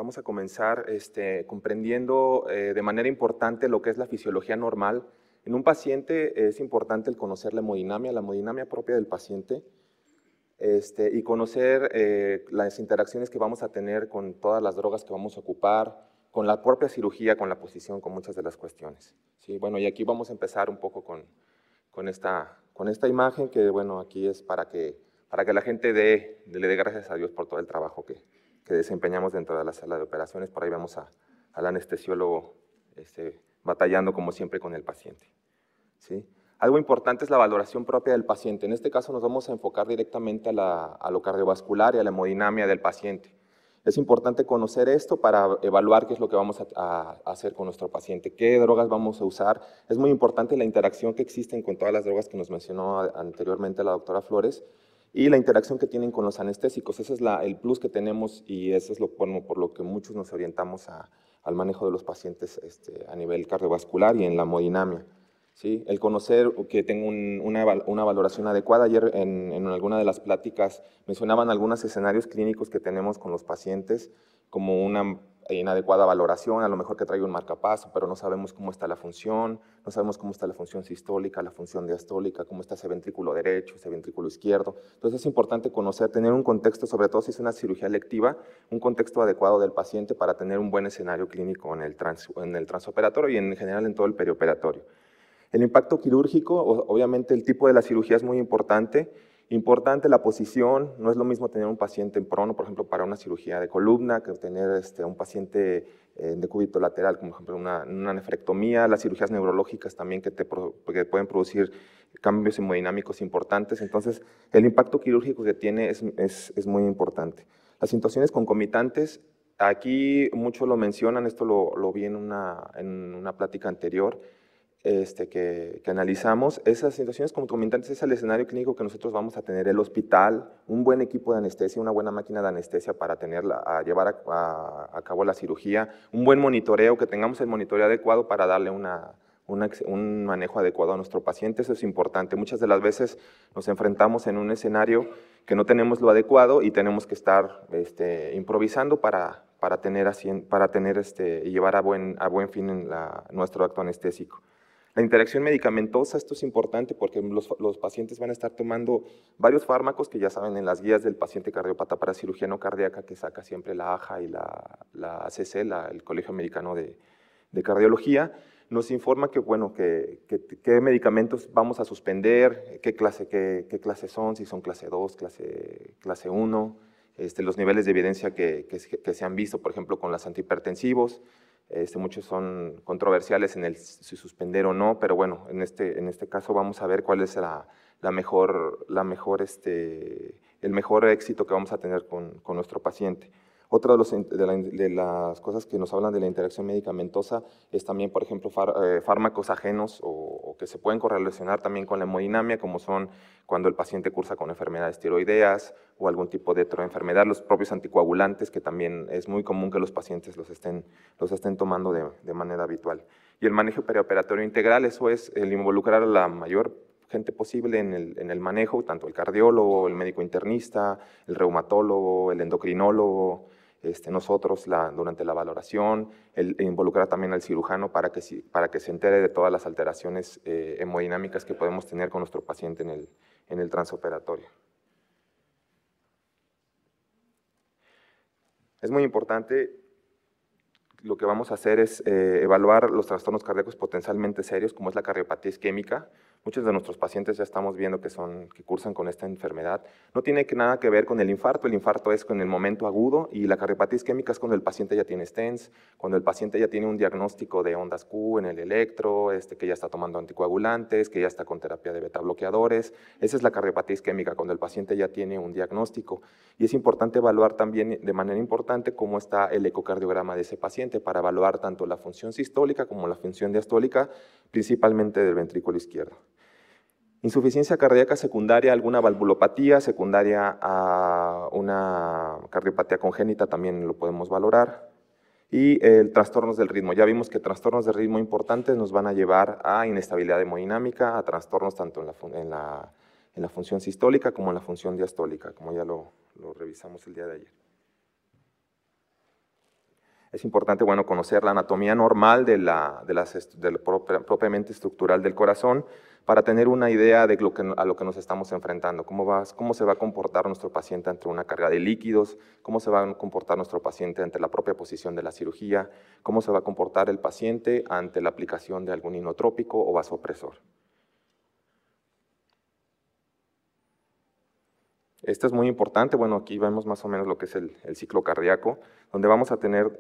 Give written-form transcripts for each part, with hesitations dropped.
Vamos a comenzar comprendiendo de manera importante lo que es la fisiología normal. En un paciente es importante el conocer la hemodinamia propia del paciente, y conocer las interacciones que vamos a tener con todas las drogas que vamos a ocupar, con la propia cirugía, con la posición, con muchas de las cuestiones. ¿Sí? Bueno, y aquí vamos a empezar un poco con esta imagen que, bueno, aquí es para que la gente le dé gracias a Dios por todo el trabajo que desempeñamos dentro de la sala de operaciones. Por ahí vemos al anestesiólogo batallando como siempre con el paciente. ¿Sí? Algo importante es la valoración propia del paciente. En este caso nos vamos a enfocar directamente a lo cardiovascular y a la hemodinamia del paciente. Es importante conocer esto para evaluar qué es lo que vamos a hacer con nuestro paciente, qué drogas vamos a usar. Es muy importante la interacción que existen con todas las drogas que nos mencionó anteriormente la doctora Flores y la interacción que tienen con los anestésicos. Ese es el plus que tenemos y eso es por lo que muchos nos orientamos al manejo de los pacientes a nivel cardiovascular y en la hemodinamia. ¿Sí? El conocer que tengo una valoración adecuada. Ayer en alguna de las pláticas mencionaban algunos escenarios clínicos que tenemos con los pacientes, como una inadecuada valoración, a lo mejor que traiga un marcapaso, pero no sabemos cómo está la función, no sabemos cómo está la función sistólica, la función diastólica, cómo está ese ventrículo derecho, ese ventrículo izquierdo. Entonces es importante conocer, tener un contexto, sobre todo si es una cirugía electiva, un contexto adecuado del paciente para tener un buen escenario clínico en el transoperatorio y en general en todo el perioperatorio. El impacto quirúrgico, obviamente el tipo de la cirugía es muy importante. Importante la posición, no es lo mismo tener un paciente en prono, por ejemplo, para una cirugía de columna, que tener un paciente en decúbito lateral, como por ejemplo una nefrectomía, las cirugías neurológicas también que pueden producir cambios hemodinámicos importantes. Entonces, el impacto quirúrgico que tiene es muy importante. Las situaciones concomitantes, aquí muchos lo mencionan, esto lo vi en una plática anterior, que analizamos. Esas situaciones concomitantes es el escenario clínico que nosotros vamos a tener, el hospital, un buen equipo de anestesia, una buena máquina de anestesia para llevar a cabo la cirugía, un buen monitoreo, que tengamos el monitoreo adecuado para darle un manejo adecuado a nuestro paciente. Eso es importante. Muchas de las veces nos enfrentamos en un escenario que no tenemos lo adecuado y tenemos que estar improvisando para y llevar a buen fin nuestro acto anestésico. La interacción medicamentosa, esto es importante porque los pacientes van a estar tomando varios fármacos que ya saben en las guías del paciente cardiópata para cirugía no cardíaca que saca siempre la AJA y la ACC, el Colegio Americano de Cardiología, nos informa qué medicamentos vamos a suspender, qué clase son, si son clase 2, clase 1, los niveles de evidencia que se han visto, por ejemplo, con los antihipertensivos. Muchos son controversiales en si suspender o no, pero bueno, en este caso vamos a ver cuál es el mejor éxito que vamos a tener con nuestro paciente. Otra de las cosas que nos hablan de la interacción medicamentosa es también, por ejemplo, fármacos ajenos o que se pueden correlacionar también con la hemodinamia, como son cuando el paciente cursa con enfermedades tiroideas o algún tipo de otra enfermedad, los propios anticoagulantes, que también es muy común que los pacientes los estén tomando de manera habitual. Y el manejo perioperatorio integral, eso es el involucrar a la mayor gente posible en el manejo, tanto el cardiólogo, el médico internista, el reumatólogo, el endocrinólogo, nosotros durante la valoración, involucrar también al cirujano para que se entere de todas las alteraciones hemodinámicas que podemos tener con nuestro paciente en el transoperatorio. Es muy importante, lo que vamos a hacer es evaluar los trastornos cardíacos potencialmente serios, como es la cardiopatía isquémica. Muchos de nuestros pacientes ya estamos viendo que cursan con esta enfermedad. No tiene nada que ver con el infarto es con el momento agudo y la cardiopatía isquémica es cuando el paciente ya tiene stents, cuando el paciente ya tiene un diagnóstico de ondas Q en el electro, que ya está tomando anticoagulantes, que ya está con terapia de beta bloqueadores. Esa es la cardiopatía isquémica, cuando el paciente ya tiene un diagnóstico. Y es importante evaluar también de manera importante cómo está el ecocardiograma de ese paciente para evaluar tanto la función sistólica como la función diastólica, principalmente del ventrículo izquierdo. Insuficiencia cardíaca secundaria, alguna valvulopatía secundaria a una cardiopatía congénita también lo podemos valorar. Y trastornos del ritmo. Ya vimos que trastornos de ritmo importantes nos van a llevar a inestabilidad hemodinámica, a trastornos tanto en la función sistólica como en la función diastólica, como ya lo revisamos el día de ayer. Es importante, bueno, conocer la anatomía normal propiamente estructural del corazón para tener una idea de a lo que nos estamos enfrentando, cómo se va a comportar nuestro paciente ante una carga de líquidos, cómo se va a comportar nuestro paciente ante la propia posición de la cirugía, cómo se va a comportar el paciente ante la aplicación de algún inotrópico o vasopresor. Esto es muy importante, bueno, aquí vemos más o menos lo que es el ciclo cardíaco, donde vamos a tener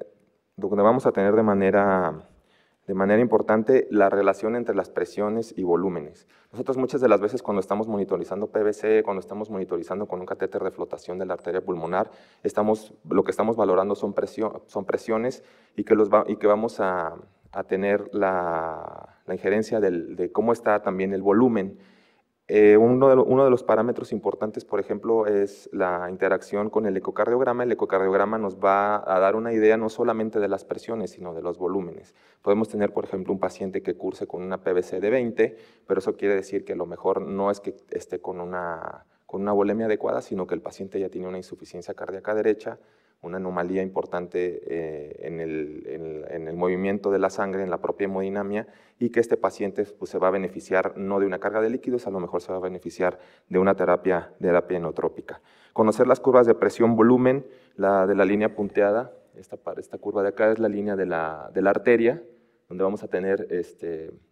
de manera importante la relación entre las presiones y volúmenes. Nosotros muchas de las veces cuando estamos monitorizando PVC, cuando estamos monitorizando con un catéter de flotación de la arteria pulmonar, lo que estamos valorando son presiones y que vamos a tener la injerencia de cómo está también el volumen. Uno de los parámetros importantes, por ejemplo, es la interacción con el ecocardiograma. El ecocardiograma nos va a dar una idea no solamente de las presiones, sino de los volúmenes. Podemos tener, por ejemplo, un paciente que curse con una PVC de 20, pero eso quiere decir que a lo mejor no es que esté con una volemia adecuada, sino que el paciente ya tiene una insuficiencia cardíaca derecha, una anomalía importante en el movimiento de la sangre, en la propia hemodinamia, y que este paciente pues, se va a beneficiar no de una carga de líquidos, a lo mejor se va a beneficiar de una terapia inotrópica. Conocer las curvas de presión-volumen, la de la línea punteada, esta curva de acá es la línea de la arteria, donde vamos a tener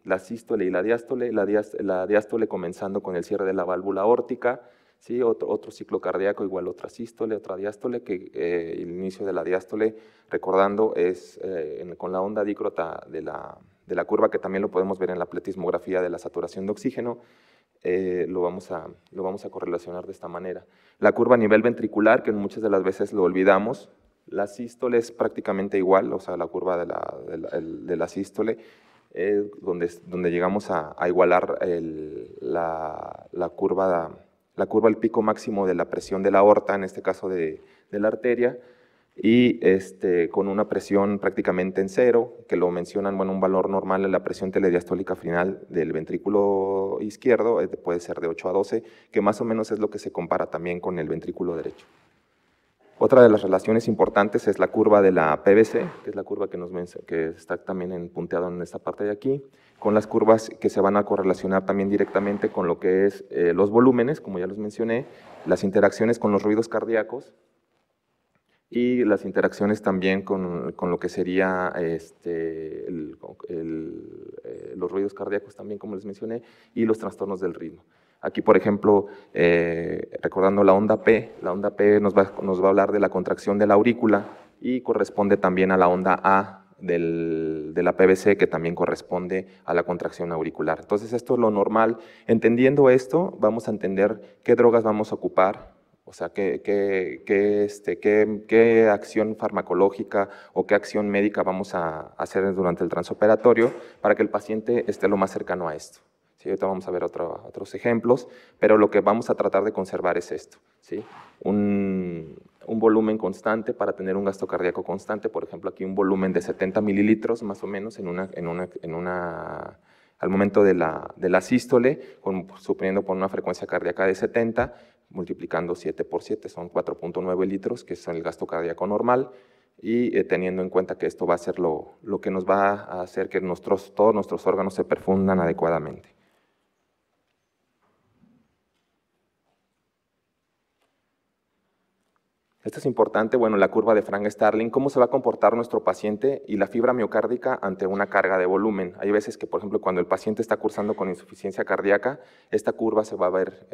la sístole y la diástole, la diástole comenzando con el cierre de la válvula aórtica, ¿sí? Otro ciclo cardíaco, igual otra sístole, otra diástole, que el inicio de la diástole, recordando, es con la onda dícrota de la curva, que también lo podemos ver en la pletismografía de la saturación de oxígeno, lo vamos a correlacionar de esta manera. La curva a nivel ventricular, que muchas de las veces lo olvidamos, la sístole es prácticamente igual, o sea, la curva de la sístole, donde llegamos a igualar la curva al pico máximo de la presión de la aorta, en este caso de la arteria, y con una presión prácticamente en cero, que lo mencionan, bueno, un valor normal en la presión telediastólica final del ventrículo izquierdo, puede ser de 8 a 12, que más o menos es lo que se compara también con el ventrículo derecho. Otra de las relaciones importantes es la curva de la PVC, que es la curva que está también punteada en esta parte de aquí, con las curvas que se van a correlacionar también directamente con lo que es los volúmenes, como ya los mencioné, las interacciones con los ruidos cardíacos y las interacciones también con lo que sería los ruidos cardíacos también, como les mencioné, y los trastornos del ritmo. Aquí, por ejemplo, recordando la onda P nos va a hablar de la contracción de la aurícula y corresponde también a la onda A de la PVC, que también corresponde a la contracción auricular. Entonces, esto es lo normal. Entendiendo esto, vamos a entender qué drogas vamos a ocupar, o sea, qué acción farmacológica o qué acción médica vamos a hacer durante el transoperatorio para que el paciente esté lo más cercano a esto. ¿Sí? Ahorita vamos a ver otros ejemplos, pero lo que vamos a tratar de conservar es esto, ¿sí? Un volumen constante para tener un gasto cardíaco constante, por ejemplo, aquí un volumen de 70 mililitros más o menos al momento de la sístole, suponiendo por una frecuencia cardíaca de 70, multiplicando 7 por 7 son 4.9 litros, que es el gasto cardíaco normal, y teniendo en cuenta que esto va a ser lo que nos va a hacer que todos nuestros órganos se perfundan adecuadamente. Esto es importante, bueno, la curva de Frank-Starling, cómo se va a comportar nuestro paciente y la fibra miocárdica ante una carga de volumen. Hay veces que, por ejemplo, cuando el paciente está cursando con insuficiencia cardíaca, esta curva se va a ver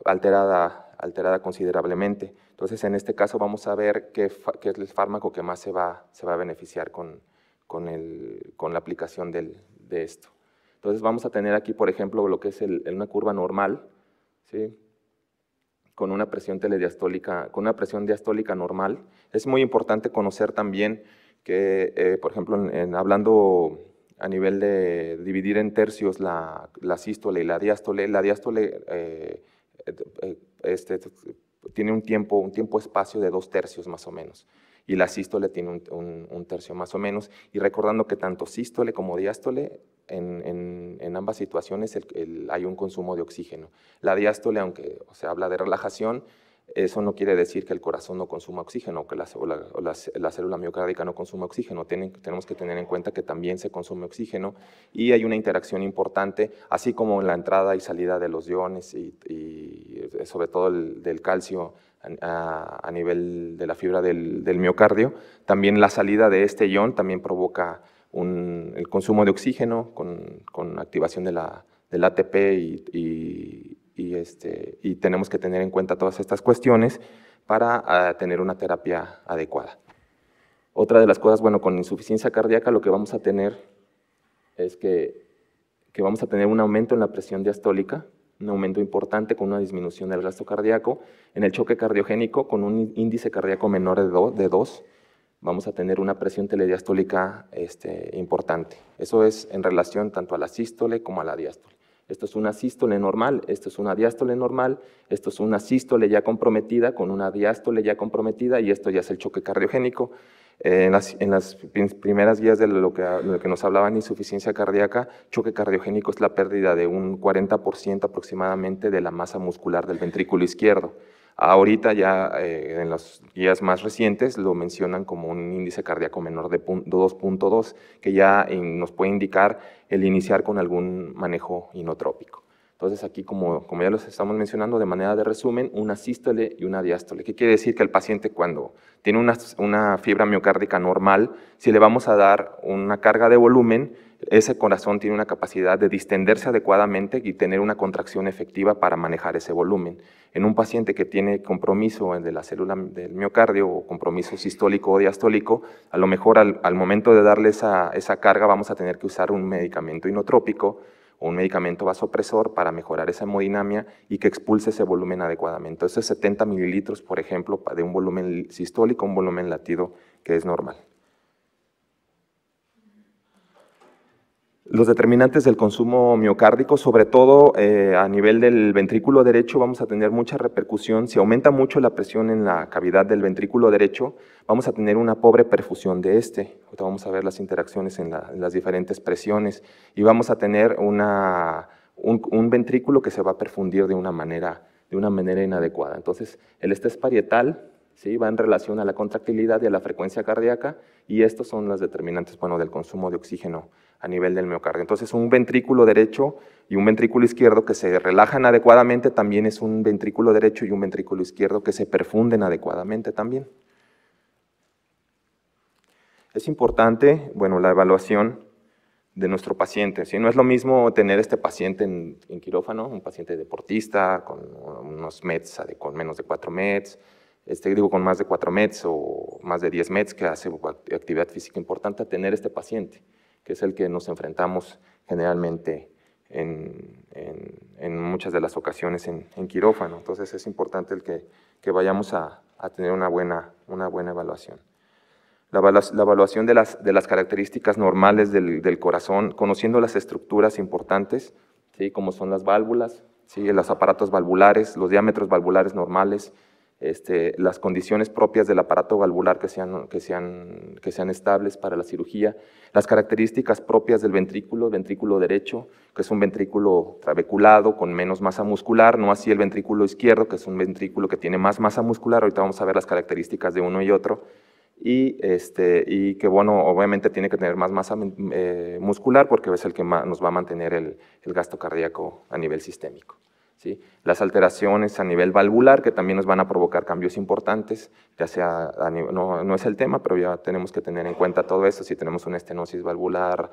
alterada considerablemente. Entonces, en este caso vamos a ver qué es el fármaco que más se va a beneficiar con la aplicación de esto. Entonces, vamos a tener aquí, por ejemplo, lo que es una curva normal, ¿sí? Con una presión diastólica normal. Es muy importante conocer también que, por ejemplo, hablando a nivel de dividir en tercios la sístole y la diástole tiene un tiempo-espacio de 2 tercios más o menos, y la sístole tiene un tercio más o menos, y recordando que tanto sístole como diástole, en ambas situaciones hay un consumo de oxígeno. La diástole, aunque se habla de relajación, Eso no quiere decir que el corazón no consuma oxígeno, que la célula miocárdica no consuma oxígeno. Tenemos que tener en cuenta que también se consume oxígeno y hay una interacción importante, así como en la entrada y salida de los iones y sobre todo del calcio a nivel de la fibra del miocardio. También la salida de este ion también provoca el consumo de oxígeno con activación del ATP y tenemos que tener en cuenta todas estas cuestiones para tener una terapia adecuada. Otra de las cosas, bueno, con insuficiencia cardíaca lo que vamos a tener es que vamos a tener un aumento en la presión diastólica, un aumento importante con una disminución del gasto cardíaco. En el choque cardiogénico, con un índice cardíaco menor de 2, vamos a tener una presión telediastólica importante. Eso es en relación tanto a la sístole como a la diástole. Esto es una sístole normal, esto es una diástole normal, esto es una sístole ya comprometida con una diástole ya comprometida y esto ya es el choque cardiogénico. En las primeras guías de lo que nos hablaban de insuficiencia cardíaca, choque cardiogénico es la pérdida de un 40% aproximadamente de la masa muscular del ventrículo izquierdo. Ahorita ya en las guías más recientes lo mencionan como un índice cardíaco menor de 2.2, que ya nos puede indicar el iniciar con algún manejo inotrópico. Entonces aquí, como ya los estamos mencionando, de manera de resumen, una sístole y una diástole. ¿Qué quiere decir? Que el paciente cuando tiene una fibra miocárdica normal, si le vamos a dar una carga de volumen, ese corazón tiene una capacidad de distenderse adecuadamente y tener una contracción efectiva para manejar ese volumen. En un paciente que tiene compromiso de la célula del miocardio o compromiso sistólico o diastólico, a lo mejor al momento de darle esa carga vamos a tener que usar un medicamento inotrópico o un medicamento vasopresor para mejorar esa hemodinamia y que expulse ese volumen adecuadamente. Entonces 70 mililitros, por ejemplo, de un volumen sistólico, un volumen latido que es normal. Los determinantes del consumo miocárdico, sobre todo a nivel del ventrículo derecho, vamos a tener mucha repercusión. Si aumenta mucho la presión en la cavidad del ventrículo derecho, vamos a tener una pobre perfusión de este. Ahorita vamos a ver las interacciones en las diferentes presiones y vamos a tener un ventrículo que se va a perfundir de una manera inadecuada. Entonces, el estrés parietal, ¿sí?, va en relación a la contractilidad y a la frecuencia cardíaca, y estos son los determinantes, bueno, del consumo de oxígeno a nivel del miocardio. Entonces, un ventrículo derecho y un ventrículo izquierdo que se relajan adecuadamente también es un ventrículo derecho y un ventrículo izquierdo que se perfunden adecuadamente también. Es importante, bueno, la evaluación de nuestro paciente, ¿sí? No es lo mismo tener este paciente en quirófano, un paciente deportista con unos METs, con menos de 4 METs, con más de 4 METs o más de 10 METs que hace actividad física importante, a tener este paciente, que es el que nos enfrentamos generalmente en muchas de las ocasiones en quirófano. Entonces es importante que vayamos a tener una buena evaluación. La evaluación de las características normales del corazón, conociendo las estructuras importantes, ¿sí?, como son las válvulas, ¿sí?, los aparatos valvulares, los diámetros valvulares normales, las condiciones propias del aparato valvular que sean estables para la cirugía, las características propias del ventrículo derecho, que es un ventrículo trabeculado con menos masa muscular, no así el ventrículo izquierdo, que es un ventrículo que tiene más masa muscular. Ahorita vamos a ver las características de uno y otro, y que, bueno, obviamente tiene que tener más masa muscular porque es el que nos va a mantener el gasto cardíaco a nivel sistémico, ¿sí? Las alteraciones a nivel valvular, que también nos van a provocar cambios importantes, ya sea, no es el tema, pero ya tenemos que tener en cuenta todo eso. Si tenemos una estenosis valvular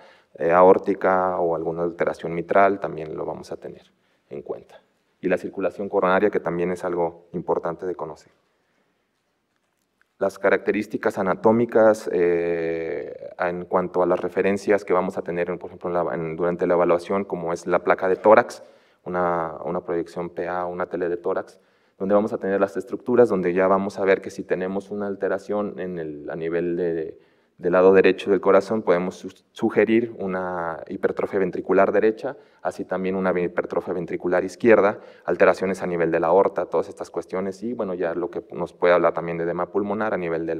aórtica o alguna alteración mitral, también lo vamos a tener en cuenta. Y la circulación coronaria, que también es algo importante de conocer. Las características anatómicas en cuanto a las referencias que vamos a tener, por ejemplo, durante la evaluación, como es la placa de tórax, una proyección PA, una tele de tórax, donde vamos a tener las estructuras, donde ya vamos a ver que si tenemos una alteración a nivel del lado derecho del corazón, podemos sugerir una hipertrofia ventricular derecha, así también una hipertrofia ventricular izquierda, alteraciones a nivel de la aorta, todas estas cuestiones, y bueno, ya lo que nos puede hablar también de edema pulmonar a nivel de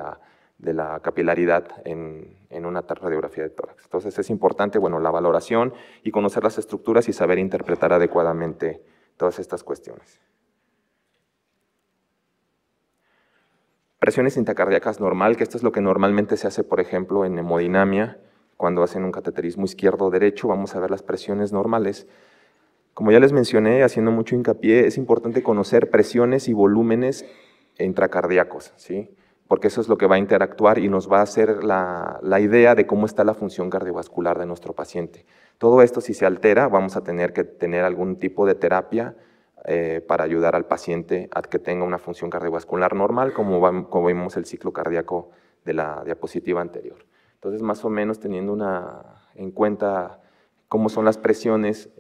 la capilaridad en una radiografía de tórax. Entonces es importante, bueno, la valoración y conocer las estructuras y saber interpretar adecuadamente todas estas cuestiones. Presiones intracardíacas normal, que esto es lo que normalmente se hace, por ejemplo, en hemodinamia, cuando hacen un cateterismo izquierdo-derecho, vamos a ver las presiones normales. Como ya les mencioné, haciendo mucho hincapié, es importante conocer presiones y volúmenes intracardíacos, ¿sí? Porque eso es lo que va a interactuar y nos va a hacer la idea de cómo está la función cardiovascular de nuestro paciente. Todo esto, si se altera, vamos a tener que tener algún tipo de terapia para ayudar al paciente a que tenga una función cardiovascular normal, como vimos el ciclo cardíaco de la diapositiva anterior. Entonces, más o menos teniendo en cuenta cómo son las presiones,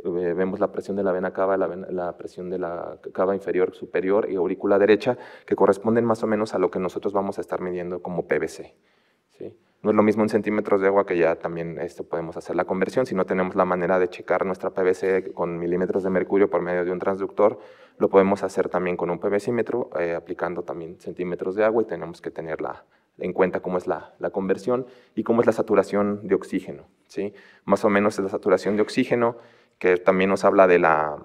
vemos la presión de la vena cava, la presión de la cava inferior, superior y aurícula derecha, que corresponden más o menos a lo que nosotros vamos a estar midiendo como PVC, ¿sí? No es lo mismo en centímetros de agua, que ya también podemos hacer la conversión. Si no tenemos la manera de checar nuestra PVC con milímetros de mercurio por medio de un transductor, lo podemos hacer también con un PVCímetro, aplicando también centímetros de agua, y tenemos que tener en cuenta cómo es la conversión y cómo es la saturación de oxígeno, ¿sí? Más o menos es la saturación de oxígeno, que también nos habla de la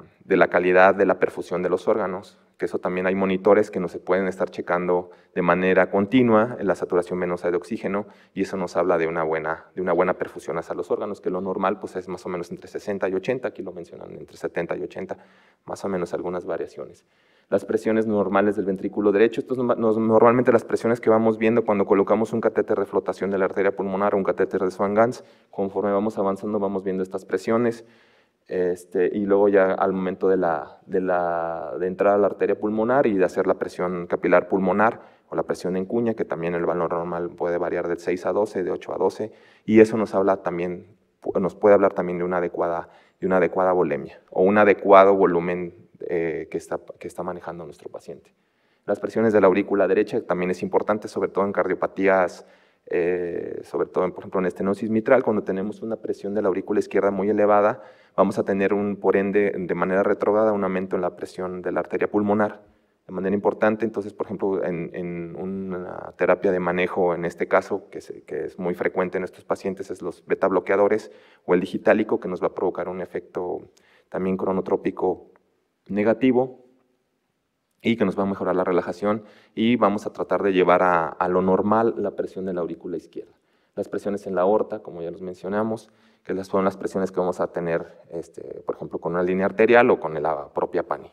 calidad de la perfusión de los órganos, que eso también hay monitores que nos se pueden estar checando de manera continua en la saturación venosa de oxígeno, y eso nos habla de una buena perfusión hacia los órganos, que lo normal pues, es más o menos entre 60 y 80, aquí lo mencionan entre 70 y 80, más o menos algunas variaciones. Las presiones normales del ventrículo derecho, esto es normalmente las presiones que vamos viendo cuando colocamos un catéter de flotación de la arteria pulmonar o un catéter de Swan-Ganz. Conforme vamos avanzando vamos viendo estas presiones, y luego ya al momento de entrar a la arteria pulmonar y de hacer la presión capilar pulmonar o la presión en cuña, que también el valor normal puede variar de 6 a 12, de 8 a 12, y eso nos puede hablar también de una adecuada volemia o un adecuado volumen que está manejando nuestro paciente. Las presiones de la aurícula derecha también es importante, sobre todo en cardiopatías, sobre todo, por ejemplo, en estenosis mitral. Cuando tenemos una presión de la aurícula izquierda muy elevada, vamos a tener por ende, de manera retrógrada, un aumento en la presión de la arteria pulmonar, de manera importante. Entonces, por ejemplo, en una terapia de manejo, en este caso, que es muy frecuente en estos pacientes, es los beta bloqueadores o el digitálico, que nos va a provocar un efecto también cronotrópico negativo, y que nos va a mejorar la relajación, y vamos a tratar de llevar a lo normal la presión de la aurícula izquierda. Las presiones en la aorta, como ya los mencionamos, que son las presiones que vamos a tener, por ejemplo, con una línea arterial o con la propia PANI.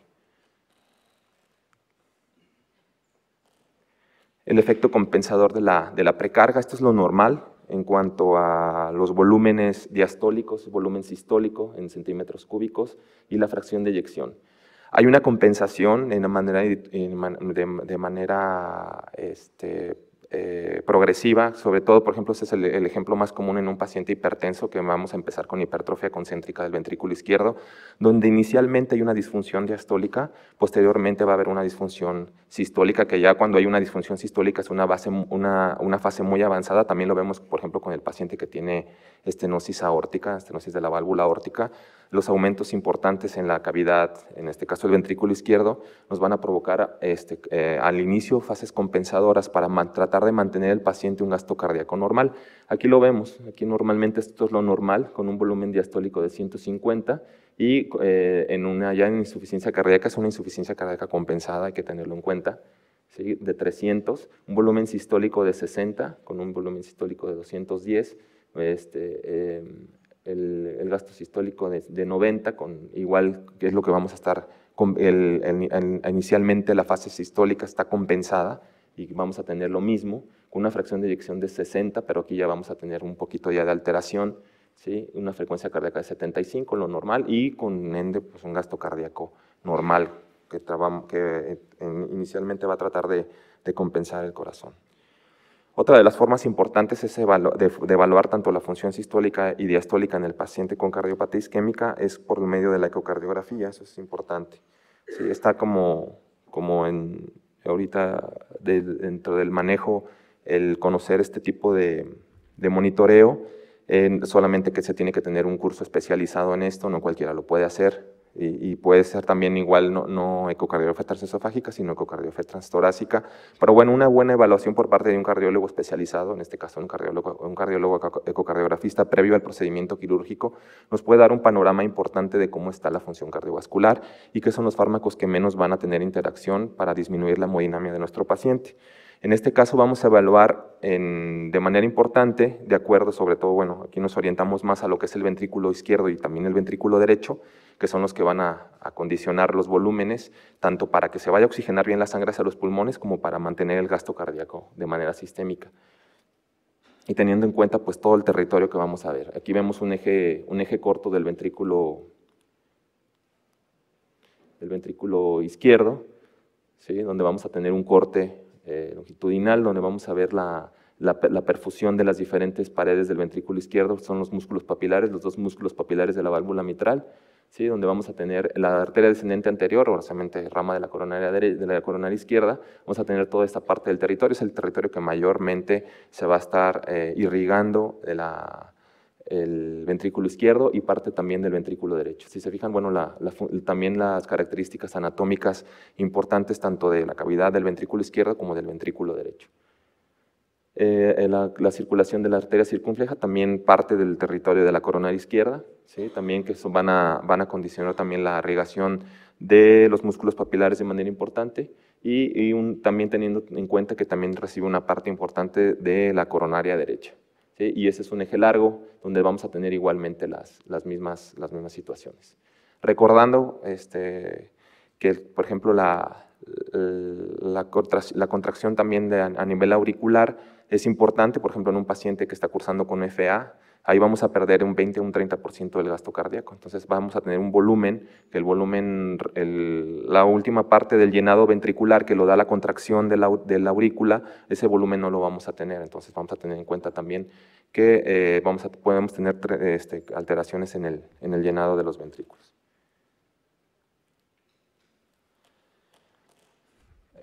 El efecto compensador de la precarga, esto es lo normal en cuanto a los volúmenes diastólicos, volumen sistólico en centímetros cúbicos y la fracción de eyección. Hay una compensación de manera progresiva, sobre todo, por ejemplo, ese es el ejemplo más común en un paciente hipertenso, que vamos a empezar con hipertrofia concéntrica del ventrículo izquierdo, donde inicialmente hay una disfunción diastólica, posteriormente va a haber una disfunción sistólica, que ya cuando hay una disfunción sistólica es una fase muy avanzada. También lo vemos, por ejemplo, con el paciente que tiene estenosis aórtica, estenosis de la válvula aórtica. Los aumentos importantes en la cavidad, en este caso el ventrículo izquierdo, nos van a provocar al inicio fases compensadoras para tratar de mantener el paciente un gasto cardíaco normal. Aquí lo vemos, aquí normalmente esto es lo normal, con un volumen diastólico de 150, y ya en insuficiencia cardíaca es una insuficiencia cardíaca compensada, hay que tenerlo en cuenta, ¿sí? De 300, un volumen sistólico de 60, con un volumen sistólico de 210, el gasto sistólico de 90, igual que es lo que vamos a estar, inicialmente la fase sistólica está compensada, y vamos a tener lo mismo, con una fracción de eyección de 60, pero aquí ya vamos a tener un poquito ya de alteración, ¿sí? Una frecuencia cardíaca de 75, lo normal, y con ende, pues, un gasto cardíaco normal, que inicialmente va a tratar de compensar el corazón. Otra de las formas importantes de evaluar tanto la función sistólica y diastólica en el paciente con cardiopatía isquémica es por medio de la ecocardiografía. Eso es importante. Sí, está como ahorita dentro del manejo el conocer este tipo de monitoreo, solamente que se tiene que tener un curso especializado en esto, no cualquiera lo puede hacer. y puede ser también igual no ecocardiografía transesofágica, sino ecocardiografía transtorácica. Pero bueno, una buena evaluación por parte de un cardiólogo especializado, en este caso un cardiólogo ecocardiografista previo al procedimiento quirúrgico, nos puede dar un panorama importante de cómo está la función cardiovascular y qué son los fármacos que menos van a tener interacción para disminuir la hemodinamia de nuestro paciente. En este caso vamos a evaluar de manera importante, de acuerdo sobre todo, bueno, aquí nos orientamos más a lo que es el ventrículo izquierdo y también el ventrículo derecho, que son los que van a condicionar los volúmenes, tanto para que se vaya a oxigenar bien la sangre hacia los pulmones como para mantener el gasto cardíaco de manera sistémica. Y teniendo en cuenta pues todo el territorio que vamos a ver. Aquí vemos un eje corto del ventrículo izquierdo, ¿sí? Donde vamos a tener un corte longitudinal, donde vamos a ver la perfusión de las diferentes paredes del ventrículo izquierdo, son los músculos papilares, los dos músculos papilares de la válvula mitral, ¿sí? Donde vamos a tener la arteria descendente anterior, o básicamente rama de la coronaria izquierda, vamos a tener toda esta parte del territorio, es el territorio que mayormente se va a estar irrigando el ventrículo izquierdo y parte también del ventrículo derecho. Si se fijan, bueno, también las características anatómicas importantes tanto de la cavidad del ventrículo izquierdo como del ventrículo derecho. La circulación de la arteria circunfleja también parte del territorio de la coronaria izquierda, ¿sí? También que van a condicionar también la irrigación de los músculos papilares de manera importante y también teniendo en cuenta que también recibe una parte importante de la coronaria derecha. ¿Sí? Y ese es un eje largo donde vamos a tener igualmente las mismas situaciones. Recordando que, por ejemplo, la contracción también a nivel auricular es importante, por ejemplo, en un paciente que está cursando con FA, ahí vamos a perder un 20 o un 30% del gasto cardíaco. Entonces vamos a tener un volumen, que el volumen, la última parte del llenado ventricular que lo da la contracción de la aurícula, ese volumen no lo vamos a tener. Entonces vamos a tener en cuenta también que podemos tener alteraciones en el llenado de los ventrículos.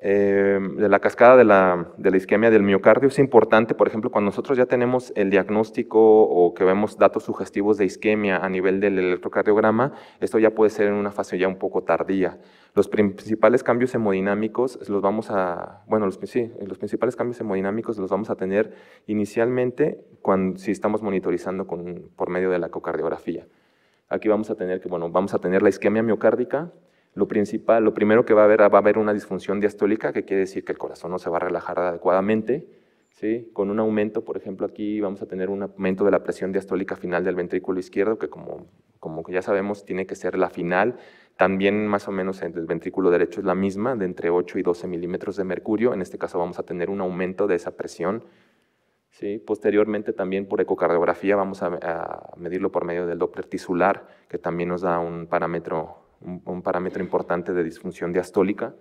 De la cascada de la isquemia del miocardio es importante, por ejemplo, cuando nosotros ya tenemos el diagnóstico o que vemos datos sugestivos de isquemia a nivel del electrocardiograma, esto ya puede ser en una fase ya un poco tardía. Los principales cambios hemodinámicos los principales cambios hemodinámicos los vamos a tener inicialmente si estamos monitorizando por medio de la ecocardiografía. Aquí vamos a tener vamos a tener la isquemia miocárdica. Lo primero que va a haber una disfunción diastólica, que quiere decir que el corazón no se va a relajar adecuadamente, ¿sí? Con un aumento, por ejemplo, aquí vamos a tener un aumento de la presión diastólica final del ventrículo izquierdo, que como que ya sabemos tiene que ser la final. También más o menos en el ventrículo derecho es la misma, de entre 8 y 12 milímetros de mercurio. En este caso vamos a tener un aumento de esa presión. ¿Sí? Posteriormente también por ecocardiografía vamos a medirlo por medio del Doppler tisular, que también nos da un parámetro importante de disfunción diastólica.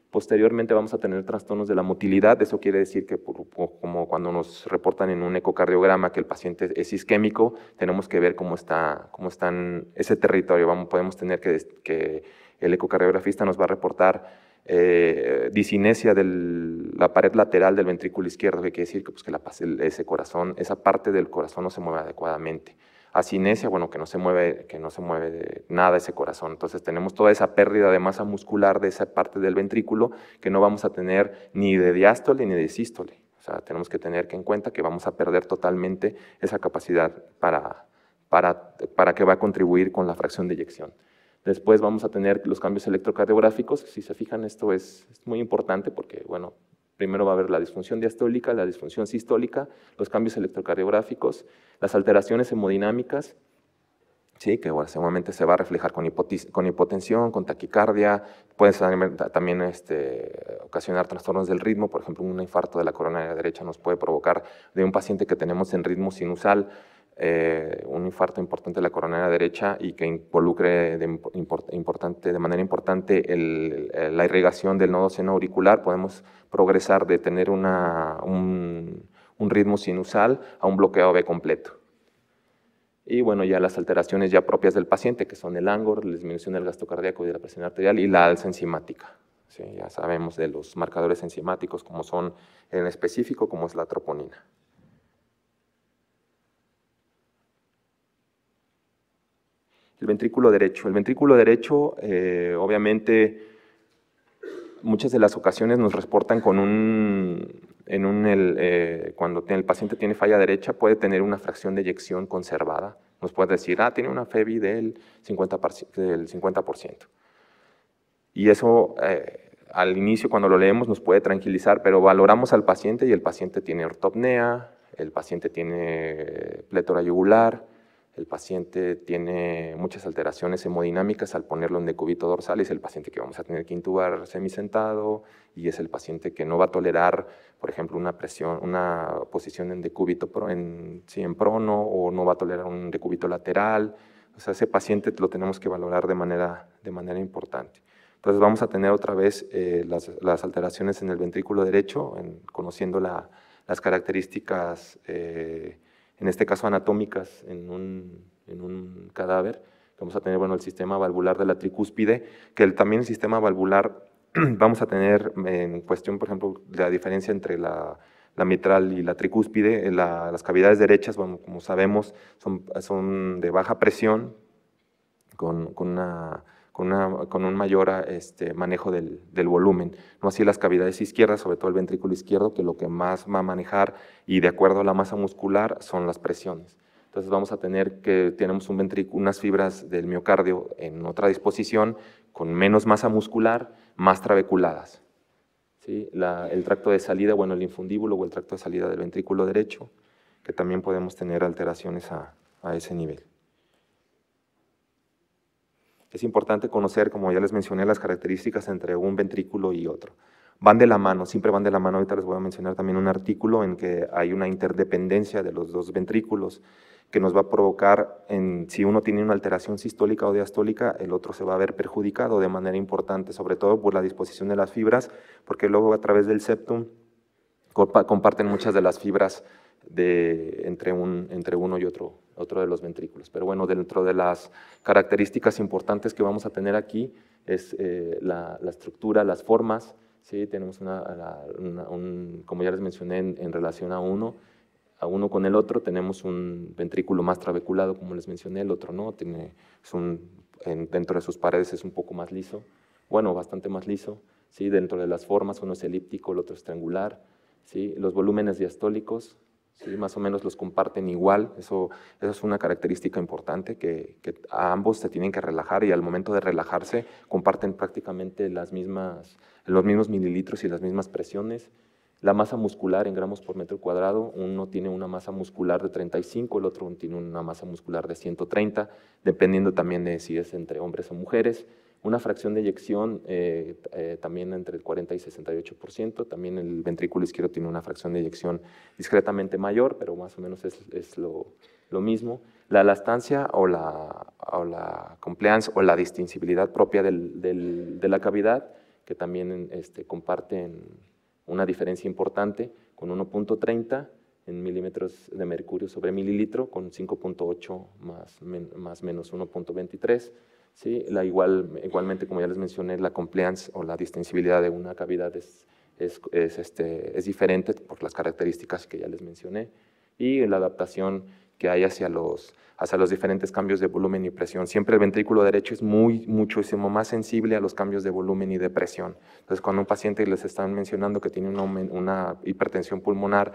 Posteriormente vamos a tener trastornos de la motilidad, eso quiere decir que como cuando nos reportan en un ecocardiograma que el paciente es isquémico, tenemos que ver cómo está ese territorio. Podemos tener que el ecocardiografista nos va a reportar disinesia de la pared lateral del ventrículo izquierdo, que quiere decir que esa parte del corazón no se mueve adecuadamente. Asinesia, que no se mueve nada ese corazón. Entonces tenemos toda esa pérdida de masa muscular de esa parte del ventrículo que no vamos a tener ni de diástole ni de sístole. O sea, tenemos que tener en cuenta que vamos a perder totalmente esa capacidad para que va a contribuir con la fracción de eyección. Después vamos a tener los cambios electrocardiográficos. Si se fijan, esto es muy importante porque, primero va a haber la disfunción diastólica, la disfunción sistólica, los cambios electrocardiográficos, las alteraciones hemodinámicas, ¿sí? Que seguramente se va a reflejar con hipotensión, con taquicardia, puede también ocasionar trastornos del ritmo, por ejemplo, un infarto de la coronaria derecha nos puede provocar de un paciente que tenemos en ritmo sinusal, un infarto importante de la coronaria derecha y que involucre de manera importante la irrigación del nodo seno auricular, podemos progresar de tener un ritmo sinusal a un bloqueo AV completo. Y ya las alteraciones ya propias del paciente, que son el ángulo, la disminución del gasto cardíaco y de la presión arterial y la alza enzimática. ¿Sí? Ya sabemos de los marcadores enzimáticos como son en específico, como es la troponina. El ventrículo derecho. El ventrículo derecho, obviamente, muchas de las ocasiones nos reportan con cuando el paciente tiene falla derecha, puede tener una fracción de eyección conservada. Nos puede decir, tiene una FEBI del 50%. Y eso, al inicio, cuando lo leemos, nos puede tranquilizar, pero valoramos al paciente y el paciente tiene ortopnea, el paciente tiene plétora yugular, el paciente tiene muchas alteraciones hemodinámicas al ponerlo en decúbito dorsal, y es el paciente que vamos a tener que intubar semisentado, y es el paciente que no va a tolerar, por ejemplo, una posición en decúbito en prono, o no va a tolerar un decúbito lateral. O sea, ese paciente lo tenemos que valorar de manera importante. Entonces vamos a tener otra vez las alteraciones en el ventrículo derecho, conociendo las características, en este caso anatómicas, en un cadáver. Vamos a tener, bueno, el sistema valvular de la tricúspide, que también el sistema valvular vamos a tener en cuestión, por ejemplo, la diferencia entre la mitral y la tricúspide. Las cavidades derechas, bueno, como sabemos, son de baja presión, con un mayor manejo del volumen. No así las cavidades izquierdas, sobre todo el ventrículo izquierdo, que lo que más va a manejar, y de acuerdo a la masa muscular, son las presiones. Entonces vamos a tener que tenemos unas fibras del miocardio en otra disposición, con menos masa muscular, más trabeculadas. ¿Sí? El tracto de salida, bueno, el infundíbulo o el tracto de salida del ventrículo derecho, que también podemos tener alteraciones a ese nivel. Es importante conocer, como ya les mencioné, las características entre un ventrículo y otro. Van de la mano, siempre van de la mano. Ahorita les voy a mencionar también un artículo en que hay una interdependencia de los dos ventrículos que nos va a provocar, si uno tiene una alteración sistólica o diastólica, el otro se va a ver perjudicado de manera importante, sobre todo por la disposición de las fibras, porque luego a través del septum comparten muchas de las fibras entre uno y otro de los ventrículos. Pero bueno, dentro de las características importantes que vamos a tener aquí es la estructura, las formas. ¿Sí? Tenemos como ya les mencioné, en relación a uno con el otro, tenemos un ventrículo más trabeculado, como les mencioné, el otro no, dentro de sus paredes es un poco más liso, bueno, bastante más liso. ¿Sí? Dentro de las formas, uno es elíptico, el otro es triangular. ¿Sí? Los volúmenes diastólicos, ¿sí? Más o menos los comparten igual. Eso es una característica importante, que a ambos se tienen que relajar, y al momento de relajarse comparten prácticamente los mismos mililitros y las mismas presiones. La masa muscular en gramos por metro cuadrado, uno tiene una masa muscular de 35, el otro tiene una masa muscular de 130, dependiendo también de si es entre hombres o mujeres. Una fracción de eyección también entre el 40 y 68%. También el ventrículo izquierdo tiene una fracción de eyección discretamente mayor, pero más o menos es lo mismo. La elastancia o la compliance o la distintibilidad propia de la cavidad, que también comparten una diferencia importante, con 1.30 en milímetros de mercurio sobre mililitro, con 5.8 más menos 1.23. ¿Sí? Igualmente, como ya les mencioné, la compliance o la distintibilidad de una cavidad es diferente por las características que ya les mencioné, y la adaptación que hay hacia los diferentes cambios de volumen y presión. Siempre el ventrículo derecho es muchísimo más sensible a los cambios de volumen y de presión. Entonces, cuando un paciente les están mencionando que tiene una hipertensión pulmonar,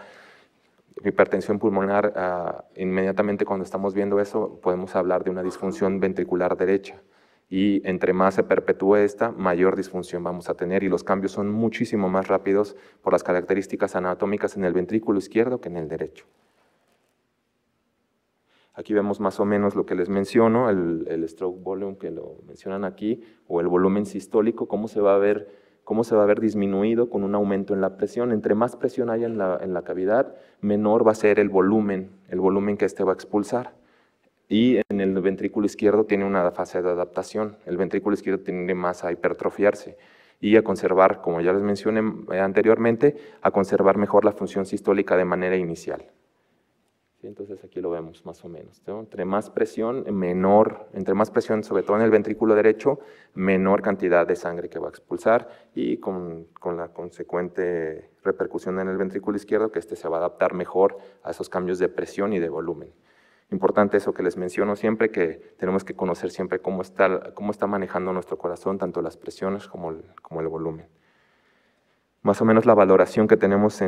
inmediatamente cuando estamos viendo eso, podemos hablar de una disfunción ventricular derecha. Y entre más se perpetúe esta, mayor disfunción vamos a tener, y los cambios son muchísimo más rápidos por las características anatómicas en el ventrículo izquierdo que en el derecho. Aquí vemos más o menos lo que les menciono, el stroke volume que lo mencionan aquí, o el volumen sistólico, cómo se va a ver disminuido con un aumento en la presión. Entre más presión haya en la cavidad, menor va a ser el volumen que va a expulsar. Y en el ventrículo izquierdo tiene una fase de adaptación. El ventrículo izquierdo tiende más a hipertrofiarse y a conservar, como ya les mencioné anteriormente, a conservar mejor la función sistólica de manera inicial. ¿Sí? Entonces aquí lo vemos más o menos, ¿no? Entre más presión, sobre todo en el ventrículo derecho, menor cantidad de sangre que va a expulsar, y con la consecuente repercusión en el ventrículo izquierdo, que se va a adaptar mejor a esos cambios de presión y de volumen. Importante eso que les menciono siempre, que tenemos que conocer siempre cómo está manejando nuestro corazón, tanto las presiones como el volumen. Más o menos la valoración que tenemos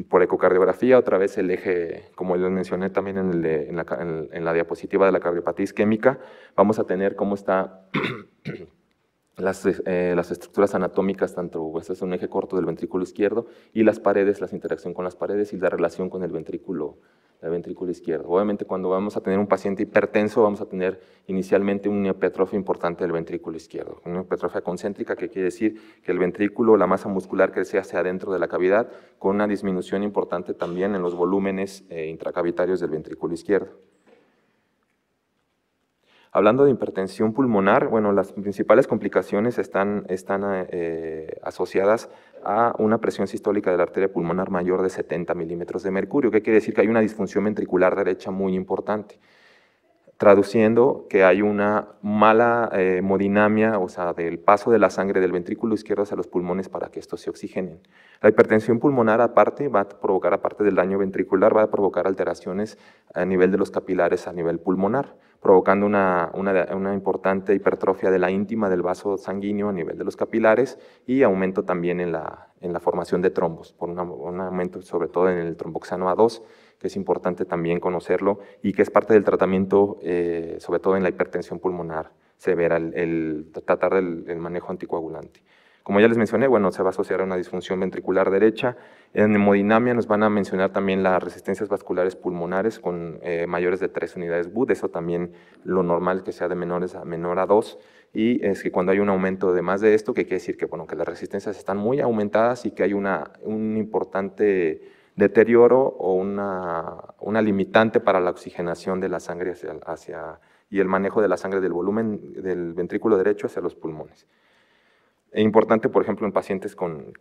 por ecocardiografía, otra vez el eje, como les mencioné también en la diapositiva de la cardiopatía isquémica, vamos a tener cómo está las estructuras anatómicas, tanto este es un eje corto del ventrículo izquierdo, y las paredes, la interacción con las paredes y la relación con el ventrículo izquierdo. Obviamente cuando vamos a tener un paciente hipertenso vamos a tener inicialmente una hipertrofia importante del ventrículo izquierdo, una hipertrofia concéntrica, que quiere decir que el ventrículo, la masa muscular crece hacia adentro de la cavidad, con una disminución importante también en los volúmenes intracavitarios del ventrículo izquierdo. Hablando de hipertensión pulmonar, bueno, las principales complicaciones están asociadas a una presión sistólica de la arteria pulmonar mayor de 70 milímetros de mercurio, que quiere decir que hay una disfunción ventricular derecha muy importante, traduciendo que hay una mala hemodinamia, o sea, del paso de la sangre del ventrículo izquierdo hacia los pulmones para que estos se oxigenen. La hipertensión pulmonar aparte va a provocar, aparte del daño ventricular, va a provocar alteraciones a nivel de los capilares a nivel pulmonar, provocando una importante hipertrofia de la íntima del vaso sanguíneo a nivel de los capilares y aumento también en la formación de trombos, por un aumento sobre todo en el tromboxano A2, que es importante también conocerlo y que es parte del tratamiento, sobre todo en la hipertensión pulmonar severa, el tratar el manejo anticoagulante. Como ya les mencioné, bueno, se va a asociar a una disfunción ventricular derecha. En hemodinamia nos van a mencionar también las resistencias vasculares pulmonares con mayores de 3 unidades Wood, eso también lo normal es que sea de menor a 2, y es que cuando hay un aumento de más de esto, que quiere decir que, bueno, que las resistencias están muy aumentadas y que hay un importante deterioro o una limitante para la oxigenación de la sangre y el manejo de la sangre del volumen del ventrículo derecho hacia los pulmones. Es importante, por ejemplo, en pacientes con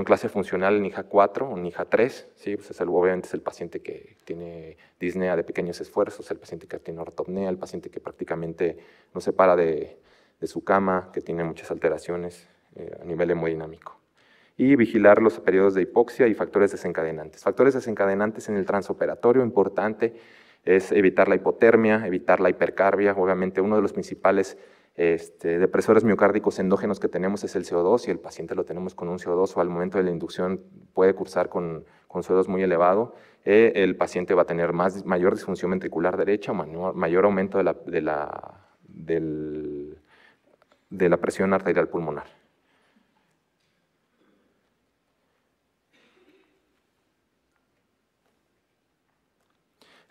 clase funcional NIHA 4 o NIHA 3, ¿sí? Pues obviamente es el paciente que tiene disnea de pequeños esfuerzos, el paciente que tiene ortopnea, el paciente que prácticamente no se para de su cama, que tiene muchas alteraciones a nivel hemodinámico. Y vigilar los periodos de hipoxia y factores desencadenantes. Factores desencadenantes en el transoperatorio, importante, es evitar la hipotermia, evitar la hipercarbia. Obviamente uno de los principales depresores miocárdicos endógenos que tenemos es el CO2, y el paciente lo tenemos con un CO2 o al momento de la inducción puede cursar con CO2 muy elevado, el paciente va a tener mayor disfunción ventricular derecha, mayor aumento de la presión arterial pulmonar.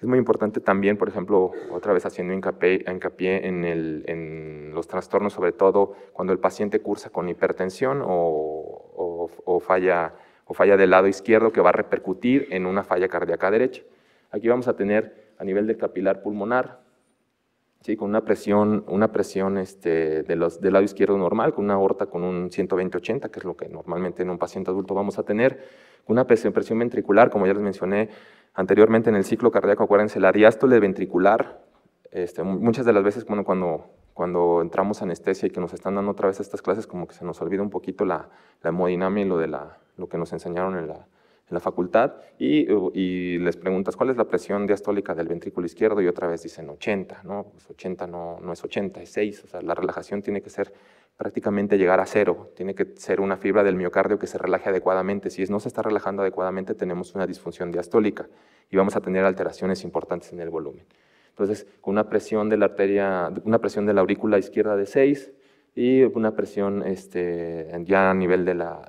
Es muy importante también, por ejemplo, otra vez haciendo hincapié en los trastornos, sobre todo cuando el paciente cursa con hipertensión o falla del lado izquierdo, que va a repercutir en una falla cardíaca derecha. Aquí vamos a tener a nivel del capilar pulmonar, ¿sí? Con una presión del lado izquierdo normal, con una aorta con un 120/80, que es lo que normalmente en un paciente adulto vamos a tener, una presión ventricular, como ya les mencioné anteriormente en el ciclo cardíaco. Acuérdense, la diástole ventricular, muchas de las veces cuando entramos a anestesia y que nos están dando otra vez estas clases, como que se nos olvida un poquito la hemodinamia y lo que nos enseñaron en la facultad, y les preguntas cuál es la presión diastólica del ventrículo izquierdo y otra vez dicen 80, ¿no? Pues 80 no es 80, es 6, o sea, la relajación tiene que ser prácticamente llegar a 0, tiene que ser una fibra del miocardio que se relaje adecuadamente. Si no se está relajando adecuadamente, tenemos una disfunción diastólica y vamos a tener alteraciones importantes en el volumen. Entonces, con una presión de la aurícula izquierda de 6, y una presión ya a nivel de la